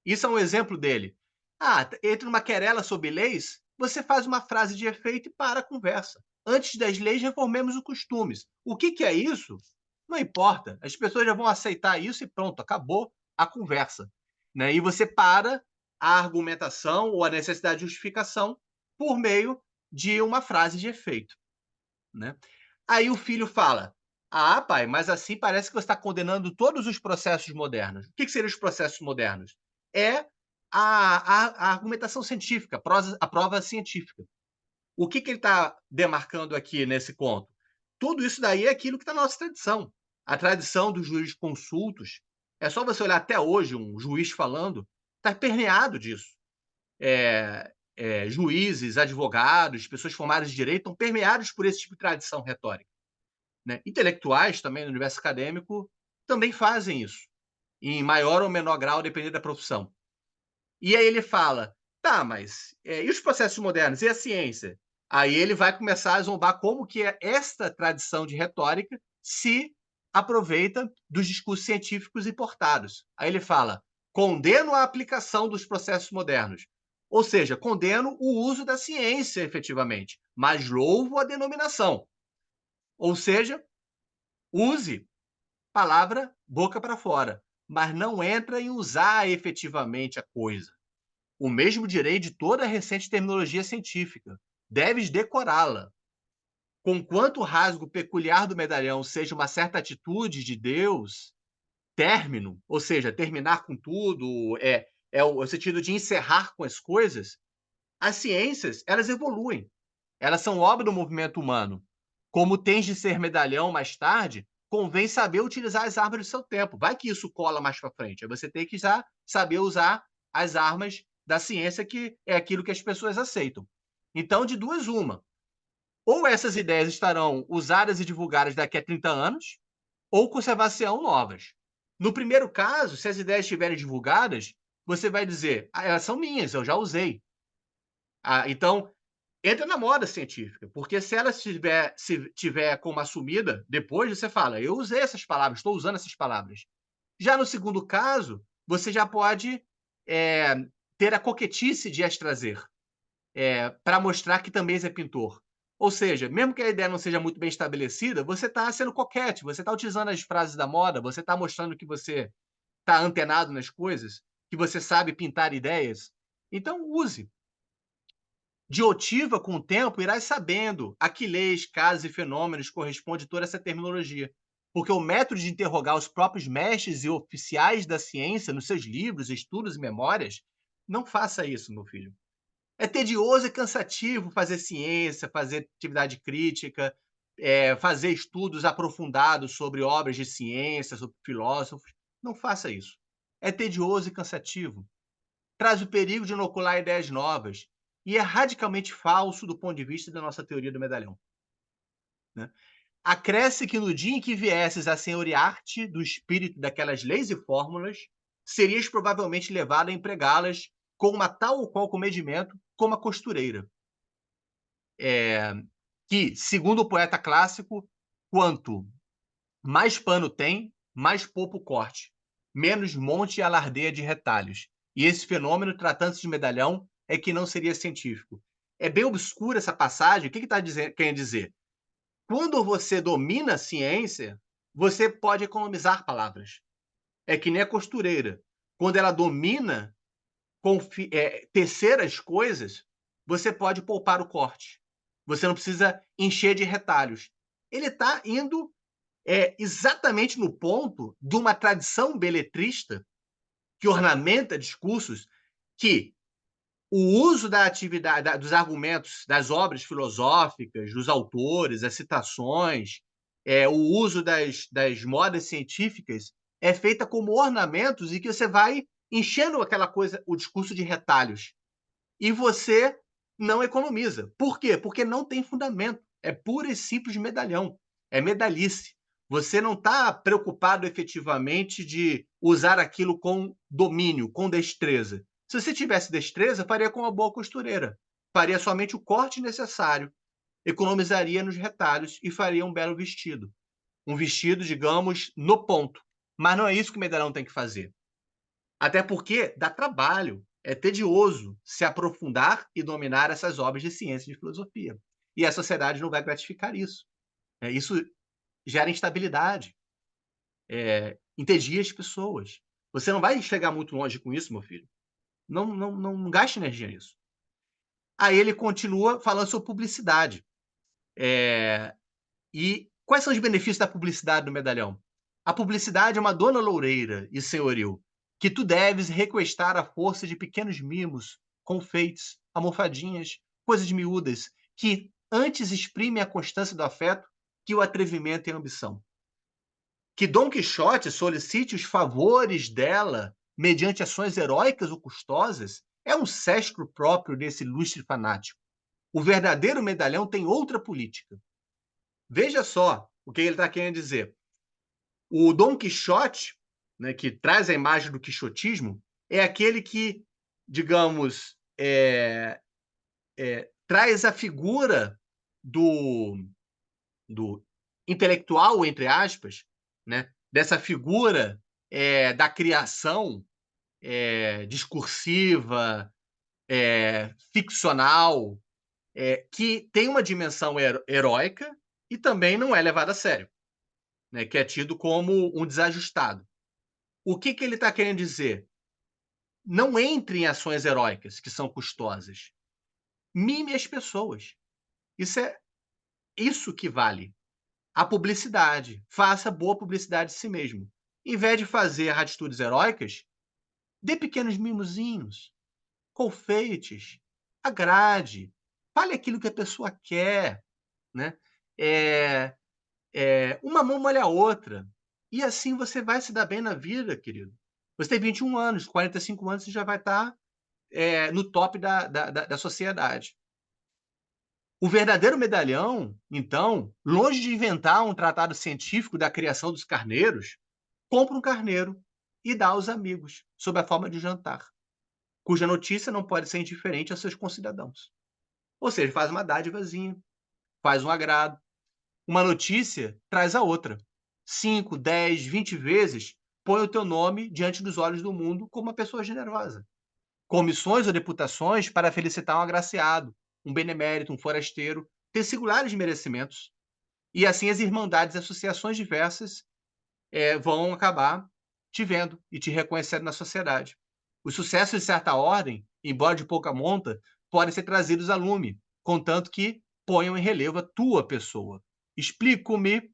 Isso é um exemplo dele. Ah, entre numa querela sobre leis, você faz uma frase de efeito e para a conversa. Antes das leis, reformemos os costumes. O que é isso? Não importa. As pessoas já vão aceitar isso e pronto, acabou a conversa. Né? E você para a argumentação ou a necessidade de justificação por meio de uma frase de efeito. Né? Aí o filho fala: ah, pai, mas assim parece que você está condenando todos os processos modernos. O que seriam os processos modernos? É a argumentação científica, a prova científica. O que ele está demarcando aqui nesse conto? Tudo isso daí é aquilo que está na nossa tradição. A tradição dos juízes consultos. É só você olhar até hoje um juiz falando, está permeado disso. Juízes, advogados, pessoas formadas de direito estão permeados por esse tipo de tradição retórica. Né? Intelectuais também no universo acadêmico também fazem isso, em maior ou menor grau, dependendo da profissão. E aí ele fala, tá, mas e os processos modernos, e a ciência? Aí ele vai começar a zombar como que esta tradição de retórica se aproveita dos discursos científicos importados. Aí ele fala, condeno a aplicação dos processos modernos. Ou seja, condeno o uso da ciência, efetivamente, mas louvo a denominação. Ou seja, use palavra boca para fora, mas não entra em usar efetivamente a coisa. O mesmo direi de toda a recente terminologia científica. Deves decorá-la. Conquanto o rasgo peculiar do medalhão seja uma certa atitude de Deus, término, ou seja, terminar com tudo, é o sentido de encerrar com as coisas, as ciências, elas evoluem. Elas são obra do movimento humano. Como tens de ser medalhão mais tarde, convém saber utilizar as armas do seu tempo. Vai que isso cola mais para frente. Aí você tem que já saber usar as armas da ciência, que é aquilo que as pessoas aceitam. Então, de duas, uma. Ou essas ideias estarão usadas e divulgadas daqui a 30 anos, ou conservar-se-ão novas. No primeiro caso, se as ideias estiverem divulgadas, você vai dizer, ah, elas são minhas, eu já usei. Ah, então, entra na moda científica, porque se ela tiver como assumida, depois você fala, eu usei essas palavras, estou usando essas palavras. Já no segundo caso, você já pode é, ter a coquetice de as trazer, para mostrar que também é pintor. Ou seja, mesmo que a ideia não seja muito bem estabelecida, você está sendo coquete, você está utilizando as frases da moda, você está mostrando que você está antenado nas coisas, que você sabe pintar ideias. Então, use. De otiva, com o tempo, irás sabendo a que leis, casos e fenômenos corresponde toda essa terminologia. Porque o método de interrogar os próprios mestres e oficiais da ciência nos seus livros, estudos e memórias, não faça isso, meu filho. É tedioso e cansativo fazer ciência, fazer atividade crítica, fazer estudos aprofundados sobre obras de ciência, sobre filósofos. Não faça isso. É tedioso e cansativo. Traz o perigo de inocular ideias novas e é radicalmente falso do ponto de vista da nossa teoria do medalhão. Né? Acresce que no dia em que viesses a senhorear-te do espírito daquelas leis e fórmulas, serias provavelmente levado a empregá-las com uma tal ou qual comedimento como a costureira. Que, segundo o poeta clássico, quanto mais pano tem, mais pouco corte, menos monte e alardeia de retalhos. E esse fenômeno, tratando-se de medalhão, é que não seria científico. É bem obscura essa passagem. O que está querendo dizer? Quando você domina a ciência, você pode economizar palavras. É que nem a costureira. Quando ela domina tecer as coisas, você pode poupar o corte. Você não precisa encher de retalhos. Ele está indo exatamente no ponto de uma tradição beletrista que ornamenta discursos que o uso da atividade, dos argumentos, das obras filosóficas, dos autores, as citações, o uso das modas científicas é feita como ornamentos e que você vai enchendo aquela coisa, o discurso de retalhos. E você não economiza. Por quê? Porque não tem fundamento. É puro e simples medalhão. É medalhice. Você não está preocupado efetivamente de usar aquilo com domínio, com destreza. Se você tivesse destreza, faria com uma boa costureira. Faria somente o corte necessário. economizaria nos retalhos e faria um belo vestido. Um vestido, digamos, no ponto. Mas não é isso que o medalhão tem que fazer. Até porque dá trabalho, é tedioso se aprofundar e dominar essas obras de ciência e de filosofia. E a sociedade não vai gratificar isso. Isso gera instabilidade, entedia as pessoas. Você não vai chegar muito longe com isso, meu filho. Não gaste energia nisso. Aí ele continua falando sobre publicidade. E quais são os benefícios da publicidade do medalhão? A publicidade é uma dona loureira e senhoril, que tu deves requestar à força de pequenos mimos, confeites, almofadinhas, coisas miúdas, que antes exprimem a constância do afeto que o atrevimento e a ambição. Que Dom Quixote solicite os favores dela mediante ações heróicas ou custosas é um sestro próprio desse ilustre fanático. O verdadeiro medalhão tem outra política. Veja só o que ele está querendo dizer. O Dom Quixote, né, que traz a imagem do quixotismo, é aquele que, digamos, traz a figura do, do intelectual, entre aspas, né, dessa figura da criação discursiva, ficcional, que tem uma dimensão heróica e também não é levada a sério, né, que é tido como um desajustado. O que ele está querendo dizer? Não entre em ações heróicas, que são custosas. Mime as pessoas. Isso que vale. A publicidade. Faça boa publicidade de si mesmo. Em vez de fazer atitudes heróicas, dê pequenos mimozinhos, confeites, agrade, fale aquilo que a pessoa quer, né? Uma mão molha a outra. E assim você vai se dar bem na vida, querido. Você tem 21 anos, 45 anos, você já vai estar no top da sociedade. O verdadeiro medalhão, então, longe de inventar um tratado científico da criação dos carneiros, compra um carneiro e dá aos amigos, sob a forma de jantar, cuja notícia não pode ser indiferente aos seus concidadãos. Ou seja, faz uma dádivazinha, faz um agrado. Uma notícia traz a outra. 5, 10, 20 vezes põe o teu nome diante dos olhos do mundo como uma pessoa generosa. Comissões ou deputações para felicitar um agraciado, um benemérito, um forasteiro, tem singulares merecimentos. E assim as irmandades e associações diversas vão acabar te vendo e te reconhecendo na sociedade. Os sucessos de certa ordem, embora de pouca monta, podem ser trazidos a lume, contanto que ponham em relevo a tua pessoa. Explico-me.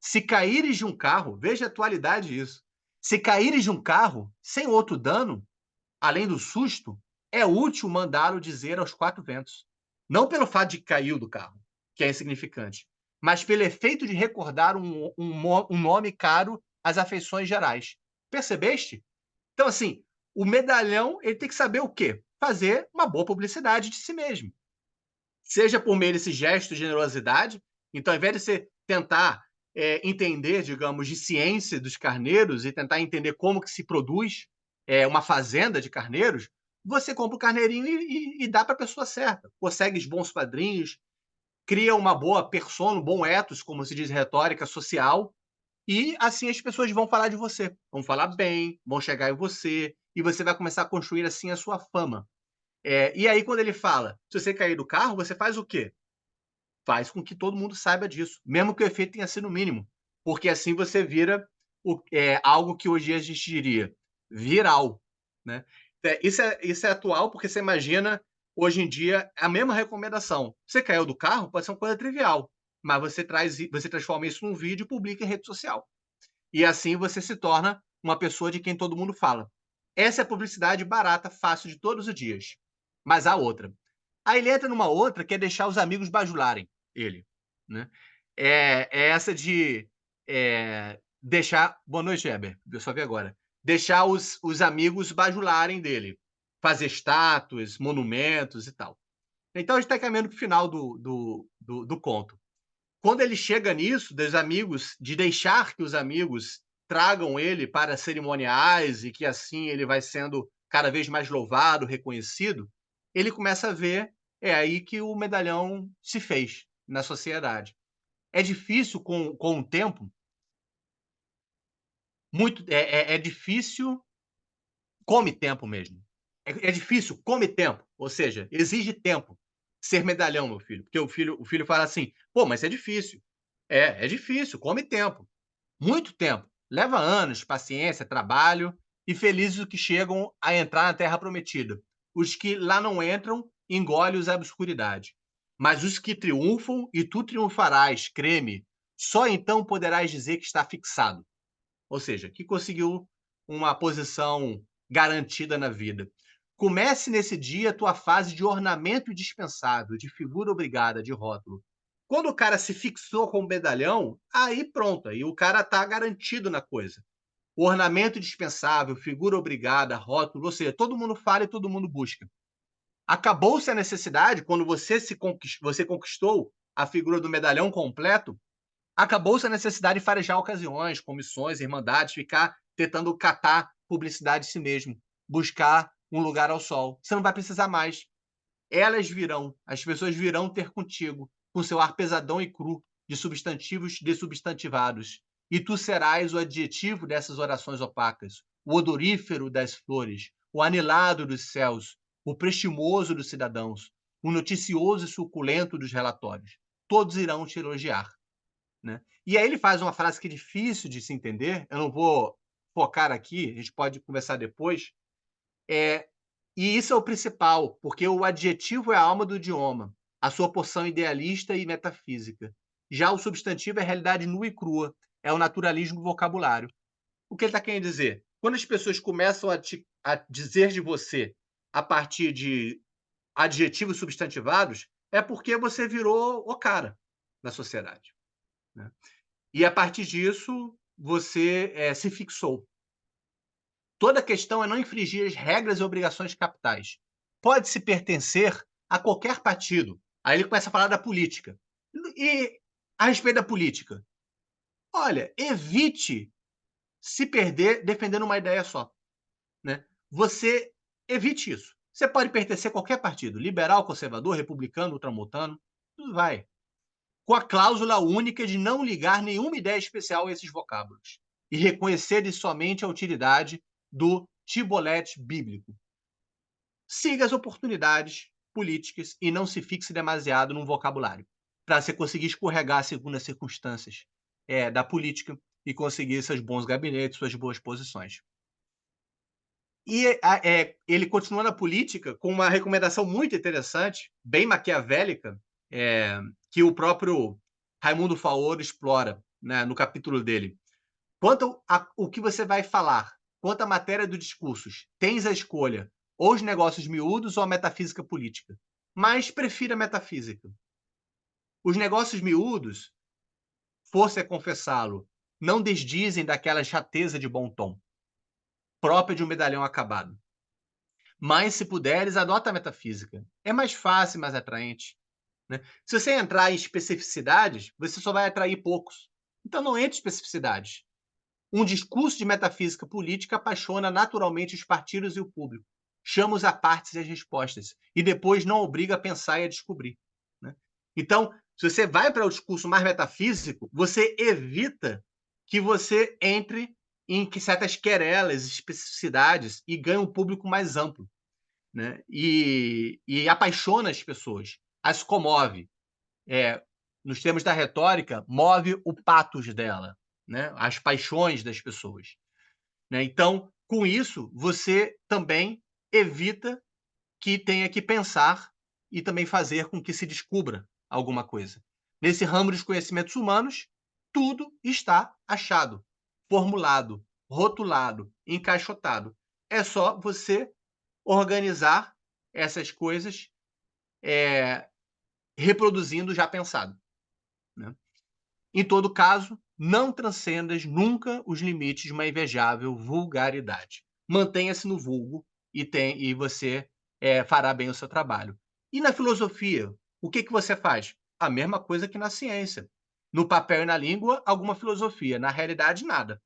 Se caíres de um carro, veja a atualidade isso. Se caíres de um carro sem outro dano, além do susto, é útil mandá-lo dizer aos quatro ventos. Não pelo fato de que caiu do carro, que é insignificante, mas pelo efeito de recordar um nome caro às afeições gerais. Percebeste? Então, assim, o medalhão ele tem que saber o quê? Fazer uma boa publicidade de si mesmo. Seja por meio desse gesto de generosidade. Então, ao invés de você tentar entender, digamos, de ciência dos carneiros e tentar entender como que se produz uma fazenda de carneiros, você compra o carneirinho e dá para a pessoa certa. Consegue os bons padrinhos, cria uma boa persona, um bom ethos, como se diz retórica social, e assim as pessoas vão falar de você. Vão falar bem, vão chegar em você, e você vai começar a construir assim a sua fama. E aí, quando ele fala, se você cair do carro, você faz o quê? Faz com que todo mundo saiba disso, mesmo que o efeito tenha sido mínimo, porque assim você vira algo que hoje a gente diria viral, né? Isso é atual, porque você imagina hoje em dia a mesma recomendação. Você caiu do carro, pode ser uma coisa trivial, mas você transforma isso num vídeo e publica em rede social. E assim você se torna uma pessoa de quem todo mundo fala. Essa é a publicidade barata, fácil de todos os dias. Mas há outra. Aí ele entra numa outra que é deixar os amigos bajularem ele, né? É essa de deixar. Boa noite, Heber. Eu só vi agora. Deixar os amigos bajularem dele. Fazer estátuas, monumentos e tal. Então a gente está caminhando para o final do conto. Quando ele chega nisso, dos amigos, de deixar que os amigos tragam ele para cerimoniais e que assim ele vai sendo cada vez mais louvado, reconhecido, ele começa a ver, é aí que o medalhão se fez. na sociedade. É difícil com o tempo, é difícil, come tempo mesmo. É difícil, come tempo, ou seja, exige tempo ser medalhão, meu filho, porque o filho fala assim: "Pô, mas é difícil". É difícil, come tempo, muito tempo. Leva anos, paciência, trabalho e felizes os que chegam a entrar na terra prometida. Os que lá não entram, engole-os a obscuridade. Mas os que triunfam, e tu triunfarás, creme, só então poderás dizer que está fixado. Ou seja, que conseguiu uma posição garantida na vida. Comece nesse dia a tua fase de ornamento indispensável, de figura obrigada, de rótulo. Quando o cara se fixou com o medalhão, aí pronto, aí o cara está garantido na coisa. O ornamento indispensável, figura obrigada, rótulo, ou seja, todo mundo fala e todo mundo busca. Acabou-se a necessidade, quando você conquistou a figura do medalhão completo, acabou-se a necessidade de farejar ocasiões, comissões, irmandades, ficar tentando catar publicidade de si mesmo, buscar um lugar ao sol. Você não vai precisar mais. Elas virão, as pessoas virão ter contigo, com seu ar pesadão e cru, de substantivos dessubstantivados. E tu serás o adjetivo dessas orações opacas, o odorífero das flores, o anilado dos céus, o prestimoso dos cidadãos, o noticioso e suculento dos relatórios. Todos irão te elogiar. Né? E aí ele faz uma frase que é difícil de se entender, eu não vou focar aqui, a gente pode conversar depois, e isso é o principal, porque o adjetivo é a alma do idioma, a sua porção idealista e metafísica. Já o substantivo é a realidade nua e crua, é o naturalismo do vocabulário. O que ele está querendo dizer? Quando as pessoas começam a dizer de você a partir de adjetivos substantivados, é porque você virou o cara na sociedade. Né? E a partir disso, você se fixou. Toda a questão é não infringir as regras e obrigações capitais. Pode-se pertencer a qualquer partido. Aí ele começa a falar da política. E a respeito da política, olha, evite se perder defendendo uma ideia só. Né? Você evite isso. Você pode pertencer a qualquer partido, liberal, conservador, republicano, ultramontano, tudo vai. Com a cláusula única de não ligar nenhuma ideia especial a esses vocábulos e reconhecer somente a utilidade do tibolete bíblico. Siga as oportunidades políticas e não se fixe demasiado num vocabulário, para você conseguir escorregar segundo as circunstâncias da política e conseguir seus bons gabinetes, suas boas posições. E ele continua na política com uma recomendação muito interessante, bem maquiavélica, que o próprio Raimundo Faoro explora, né, no capítulo dele. Quanto o que você vai falar, quanto à matéria dos discursos, tens a escolha, ou os negócios miúdos ou a metafísica política. Mas prefira a metafísica. Os negócios miúdos, força é confessá-lo, não desdizem daquela chateza de bom tom, própria de um medalhão acabado. Mas, se puderes, adota a metafísica. É mais fácil e mais atraente. Né? Se você entrar em especificidades, você só vai atrair poucos. Então, não entre em especificidades. Um discurso de metafísica política apaixona naturalmente os partidos e o público. Chama os apartes e as respostas. E depois não obriga a pensar e a descobrir. Né? Então, se você vai para o discurso mais metafísico, você evita que você entre em certas querelas, especificidades e ganhe um público mais amplo. Né? E apaixona as pessoas, as comove. Nos termos da retórica, move o patos dela, né? As paixões das pessoas. Né? Então, com isso, você também evita que tenha que pensar e também fazer com que se descubra alguma coisa. Nesse ramo dos conhecimentos humanos, tudo está achado, formulado, rotulado, encaixotado. É só você organizar essas coisas reproduzindo o já pensado. Né? Em todo caso, não transcendas nunca os limites de uma invejável vulgaridade. Mantenha-se no vulgo e você fará bem o seu trabalho. E na filosofia, o que você faz? A mesma coisa que na ciência. No papel e na língua, alguma filosofia. Na realidade, nada.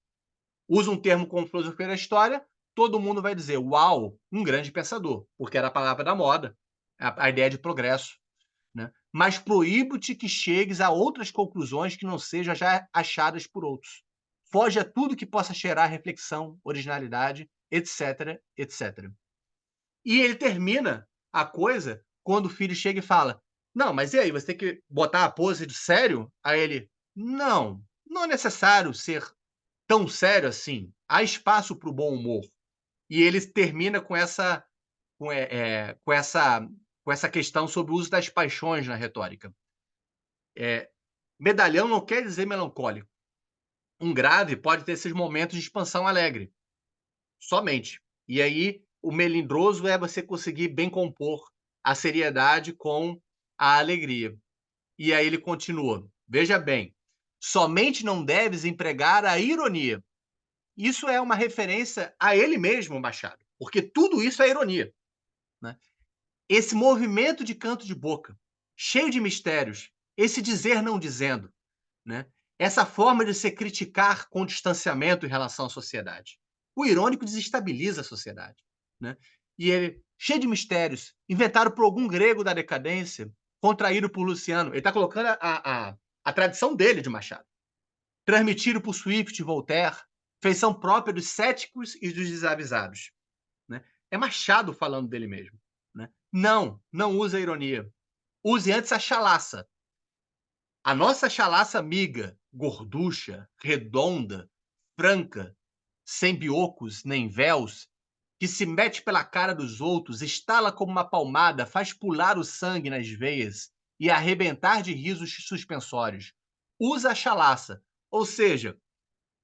Usa um termo como filosofia da história, todo mundo vai dizer, uau, um grande pensador, porque era a palavra da moda, a ideia de progresso. Né? mas proíbo-te que chegues a outras conclusões que não sejam já achadas por outros. Foge a tudo que possa cheirar reflexão, originalidade, etc, etc. E ele termina a coisa quando o filho chega e fala: "Não, mas e aí, você tem que botar a pose de sério?" Aí ele: "Não, não é necessário ser tão sério assim. Há espaço para o bom humor." E ele termina com essa com, com essa questão sobre o uso das paixões na retórica. Medalhão não quer dizer melancólico. Um grave pode ter esses momentos de expansão alegre, somente. E aí, o melindroso é você conseguir bem compor a seriedade com a alegria. E aí ele continua: "Veja bem, somente não deves empregar a ironia." Isso é uma referência a ele mesmo, Machado, porque tudo isso é ironia, né? Esse movimento de canto de boca, cheio de mistérios, esse dizer não dizendo, né? Essa forma de se criticar com distanciamento em relação à sociedade. O irônico desestabiliza a sociedade, né? E ele, cheio de mistérios, inventado por algum grego da decadência, contraído por Luciano. Ele está colocando a tradição dele de Machado. Transmitido por Swift e Voltaire, feição própria dos céticos e dos desavisados, né? É Machado falando dele mesmo, né? Não, não use a ironia. Use antes a chalaça. A nossa chalaça amiga, gorducha, redonda, franca, sem biocos nem véus, que se mete pela cara dos outros, estala como uma palmada, faz pular o sangue nas veias e arrebentar de risos suspensórios. Usa a chalaça, ou seja,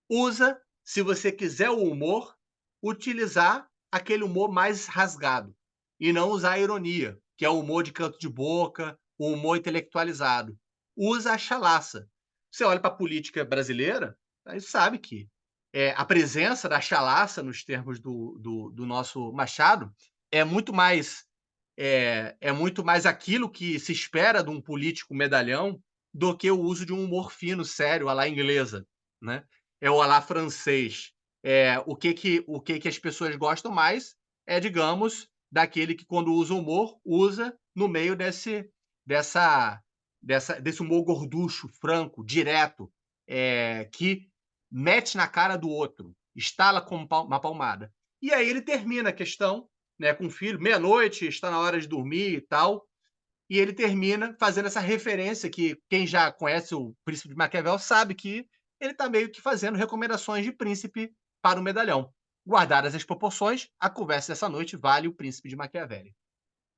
usa, se você quiser o humor, utilizar aquele humor mais rasgado e não usar a ironia, que é o humor de canto de boca, o humor intelectualizado. Usa a chalaça. Você olha para a política brasileira, aí sabe que a presença da chalaça, nos termos do nosso Machado, é muito mais é muito mais aquilo que se espera de um político medalhão do que o uso de um humor fino, sério, à la inglesa, né? É o à la francês. O que as pessoas gostam mais é, digamos, daquele que, quando usa humor, usa no meio dessa, desse humor gorducho, franco, direto, que mete na cara do outro, estala como uma palmada. E aí ele termina a questão, né, com o filho, meia-noite, está na hora de dormir e tal, e ele termina fazendo essa referência que quem já conhece o Príncipe de Maquiavel sabe que ele está meio que fazendo recomendações de príncipe para o medalhão. Guardadas as proporções, a conversa dessa noite vale o Príncipe de Maquiavel,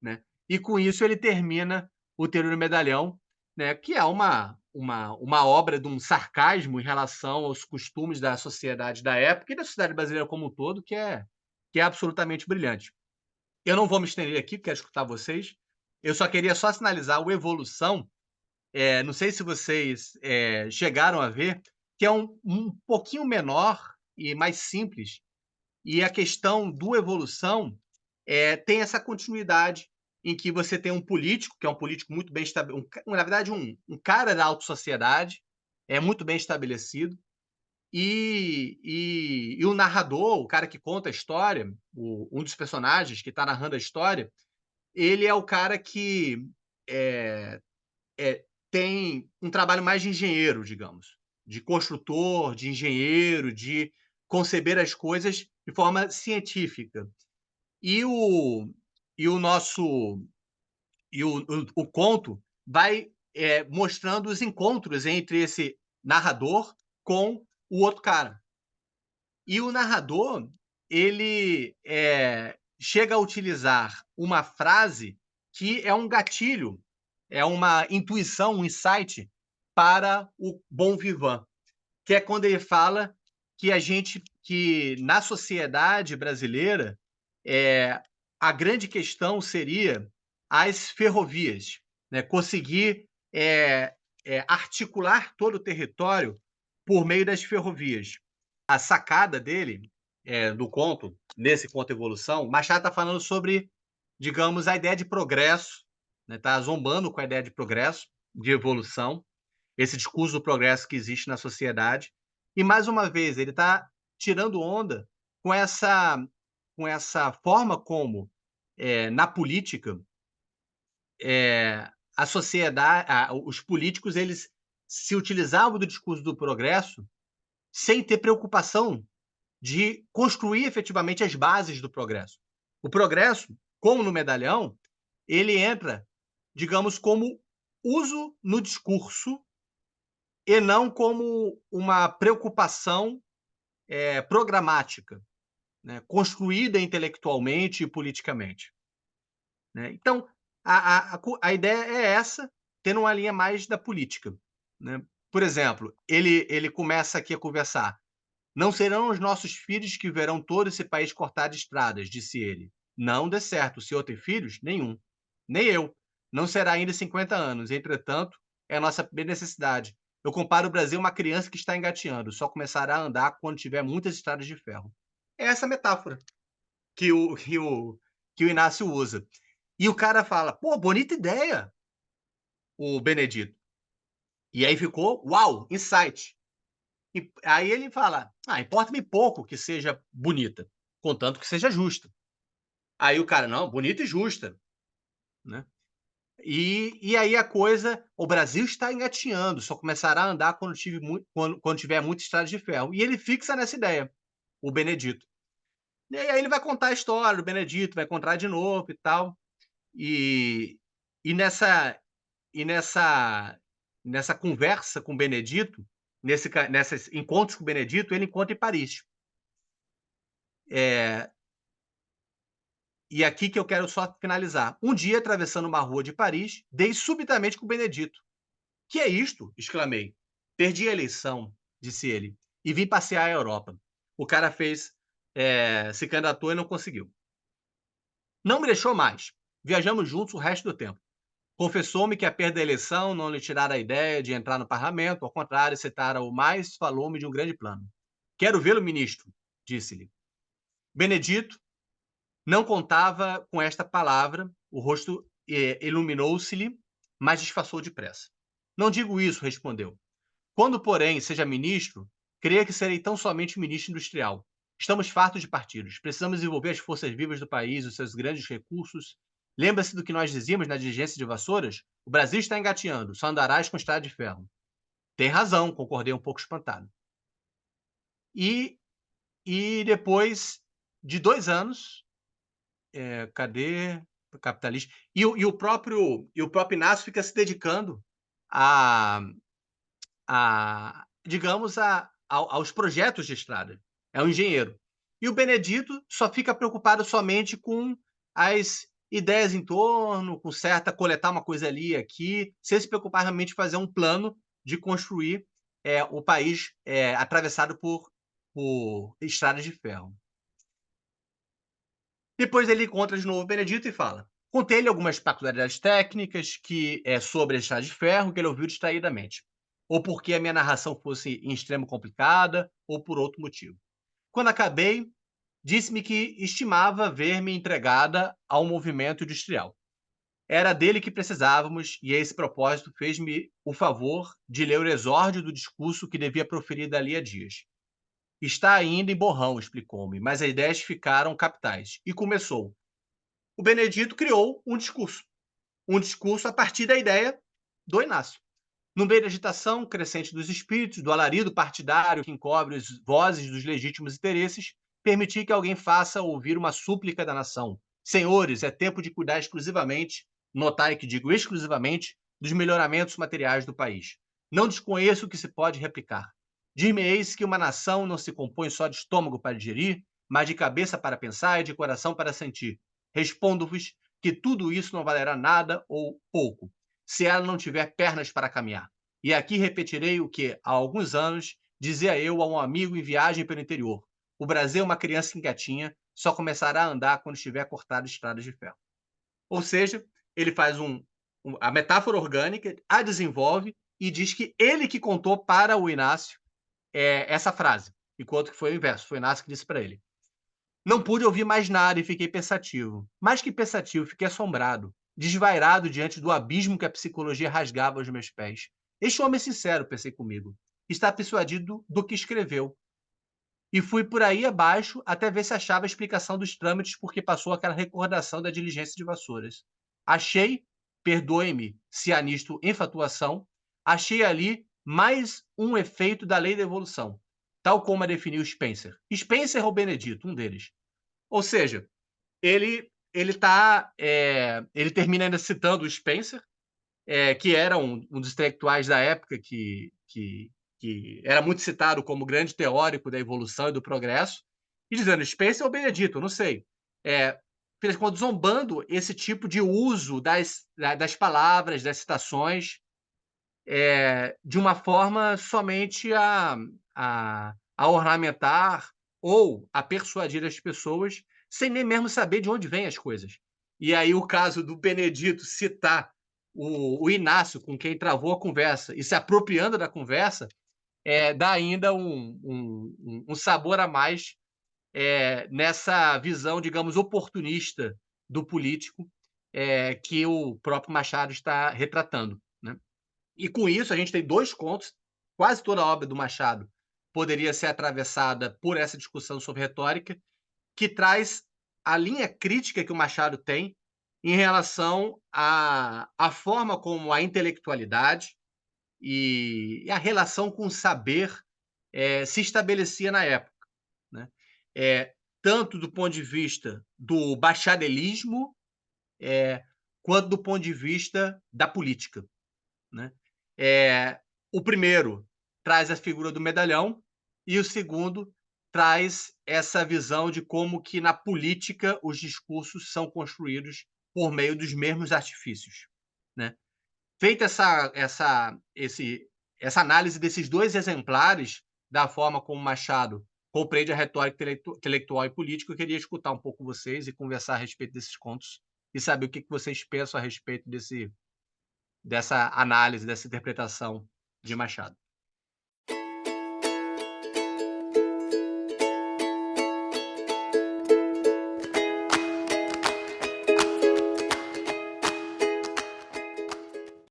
né? E com isso ele termina o Teor do Medalhão, né, que é uma obra de um sarcasmo em relação aos costumes da sociedade da época e da sociedade brasileira como um todo, que é absolutamente brilhante. Eu não vou me estender aqui, quero escutar vocês. Eu só queria só sinalizar o Evolução. Não sei se vocês chegaram a ver, que é um pouquinho menor e mais simples. E a questão do Evolução tem essa continuidade em que você tem um político, que é um político muito bem estabelecido, na verdade, um cara da alta sociedade, é muito bem estabelecido, e o narrador, o cara que conta a história, um dos personagens que está narrando a história, ele é o cara que é, tem um trabalho mais de engenheiro, digamos, de construtor, de engenheiro, de conceber as coisas de forma científica. E o, e o nosso o conto vai mostrando os encontros entre esse narrador com o outro cara. E o narrador, ele chega a utilizar uma frase que é um gatilho, é uma intuição, um insight para o bom vivant, que é quando ele fala que na sociedade brasileira, a grande questão seria as ferrovias, né? Conseguir articular todo o território por meio das ferrovias. A sacada dele, do conto, nesse conto Evolução, Machado está falando sobre, digamos, a ideia de progresso, né? Tá zombando com a ideia de progresso, de evolução, esse discurso do progresso que existe na sociedade. E, mais uma vez, ele está tirando onda com essa forma como, na política, a sociedade, os políticos, eles se utilizavam do discurso do progresso sem ter preocupação de construir efetivamente as bases do progresso. O progresso, como no medalhão, ele entra, digamos, como uso no discurso e não como uma preocupação programática, né, construída intelectualmente e politicamente. Né? Então, a ideia é essa, tendo uma linha mais da política. Né? Por exemplo, ele começa aqui a conversar. Não serão os nossos filhos que verão todo esse país cortar estradas, disse ele. Não dê certo. O senhor tem filhos? Nenhum. Nem eu. Não será ainda 50 anos. Entretanto, é a nossa primeira necessidade. Eu comparo o Brasil a uma criança que está engateando. Só começará a andar quando tiver muitas estradas de ferro. É essa metáfora que o Inácio usa. E o cara fala, pô, bonita ideia, o Benedito. E aí ficou, uau, insight. E aí ele fala, importa-me pouco que seja bonita, contanto que seja justa. Aí o cara, não, bonita e justa. Né? E aí a coisa, o Brasil está engatinhando, só começará a andar quando tiver muita estrada de ferro. E ele fixa nessa ideia, o Benedito. E aí ele vai contar a história do Benedito, vai contar de novo e tal. E, e nessa e nessa conversa com o Benedito, nesses encontros com o Benedito, ele encontra em Paris. E aqui que eu quero só finalizar. Um dia, atravessando uma rua de Paris, dei subitamente com o Benedito. Que é isto? Exclamei. Perdi a eleição, disse ele, e vim passear a Europa. O cara se candidatou e não conseguiu. Não me deixou mais. Viajamos juntos o resto do tempo. Confessou-me que a perda da eleição não lhe tirara a ideia de entrar no parlamento, ao contrário, citara-o mais, falou-me de um grande plano. Quero vê-lo, ministro, disse-lhe. Benedito não contava com esta palavra, o rosto iluminou-se-lhe, mas disfarçou depressa. Não digo isso, respondeu. Quando, porém, seja ministro, creia que serei tão somente ministro industrial. Estamos fartos de partidos. Precisamos desenvolver as forças vivas do país, os seus grandes recursos. Lembra-se do que nós dizíamos na diligência de Vassouras? O Brasil está engateando, só andarás com estrada de ferro. Tem razão, concordei um pouco espantado. E depois de 2 anos, cadê o capitalismo? E o próprio Inácio fica se dedicando a digamos, aos projetos de estrada. É um engenheiro. E o Benedito só fica preocupado somente com as ideias em torno, com coletar uma coisa ali e aqui, sem se preocupar realmente em fazer um plano de construir o país atravessado por estradas de ferro. Depois ele encontra de novo o Benedito e fala: contei-lhe algumas particularidades técnicas sobre a estrada de ferro que ele ouviu distraidamente, ou porque a minha narração fosse em extremo complicada, ou por outro motivo. Quando acabei, disse-me que estimava ver-me entregada ao movimento industrial. Era dele que precisávamos, e a esse propósito fez-me o favor de ler o exórdio do discurso que devia proferir dali a dias. Está ainda em borrão, explicou-me, mas as ideias ficaram capitais. E começou. O Benedito criou um discurso a partir da ideia do Inácio. No meio da agitação crescente dos espíritos, do alarido partidário que encobre as vozes dos legítimos interesses, permitir que alguém faça ouvir uma súplica da nação. Senhores, é tempo de cuidar exclusivamente, notai que digo exclusivamente, dos melhoramentos materiais do país. Não desconheço o que se pode replicar. Dir-me-eis que uma nação não se compõe só de estômago para digerir, mas de cabeça para pensar e de coração para sentir. Respondo-vos que tudo isso não valerá nada ou pouco, se ela não tiver pernas para caminhar. E aqui repetirei o que, há alguns anos, dizia eu a um amigo em viagem pelo interior. O Brasil é uma criança engatinha, só começará a andar quando estiver cortado estradas de ferro. Ou seja, ele faz a metáfora orgânica, a desenvolve e diz que ele que contou para o Inácio essa frase, enquanto que foi o inverso, foi o Inácio que disse para ele. Não pude ouvir mais nada e fiquei pensativo. Mais que pensativo, fiquei assombrado, desvairado diante do abismo que a psicologia rasgava aos meus pés. Este homem é sincero, pensei comigo. Está persuadido do que escreveu. E fui por aí abaixo até ver se achava a explicação dos trâmites porque passou aquela recordação da diligência de Vassouras. Achei, perdoe-me se há nisto enfatuação, achei ali mais um efeito da lei da evolução, tal como a definiu Spencer. Spencer ou Benedito, um deles. Ou seja, ele termina ainda citando o Spencer, que era um dos intelectuais da época que era muito citado como grande teórico da evolução e do progresso, e dizendo Spencer ou Benedito, não sei. É, zombando esse tipo de uso das palavras, das citações, de uma forma somente a ornamentar ou a persuadir as pessoas, sem nem mesmo saber de onde vêm as coisas. E aí o caso do Benedito citar o Inácio, com quem travou a conversa, e se apropriando da conversa, dá ainda um sabor a mais nessa visão, digamos, oportunista do político, que o próprio Machado está retratando, né? E com isso, a gente tem dois contos. Quase toda a obra do Machado poderia ser atravessada por essa discussão sobre retórica, que traz a linha crítica que o Machado tem em relação à forma como a intelectualidade e a relação com o saber se estabelecia na época, né? Tanto do ponto de vista do bachadelismo, quanto do ponto de vista da política, né? O primeiro traz a figura do medalhão e o segundo traz essa visão de como que na política os discursos são construídos por meio dos mesmos artifícios, né? Feita essa análise desses dois exemplares da forma como Machado compreende a retórica intelectual e política, eu queria escutar um pouco vocês e conversar a respeito desses contos e saber o que vocês pensam a respeito dessa análise, dessa interpretação de Machado.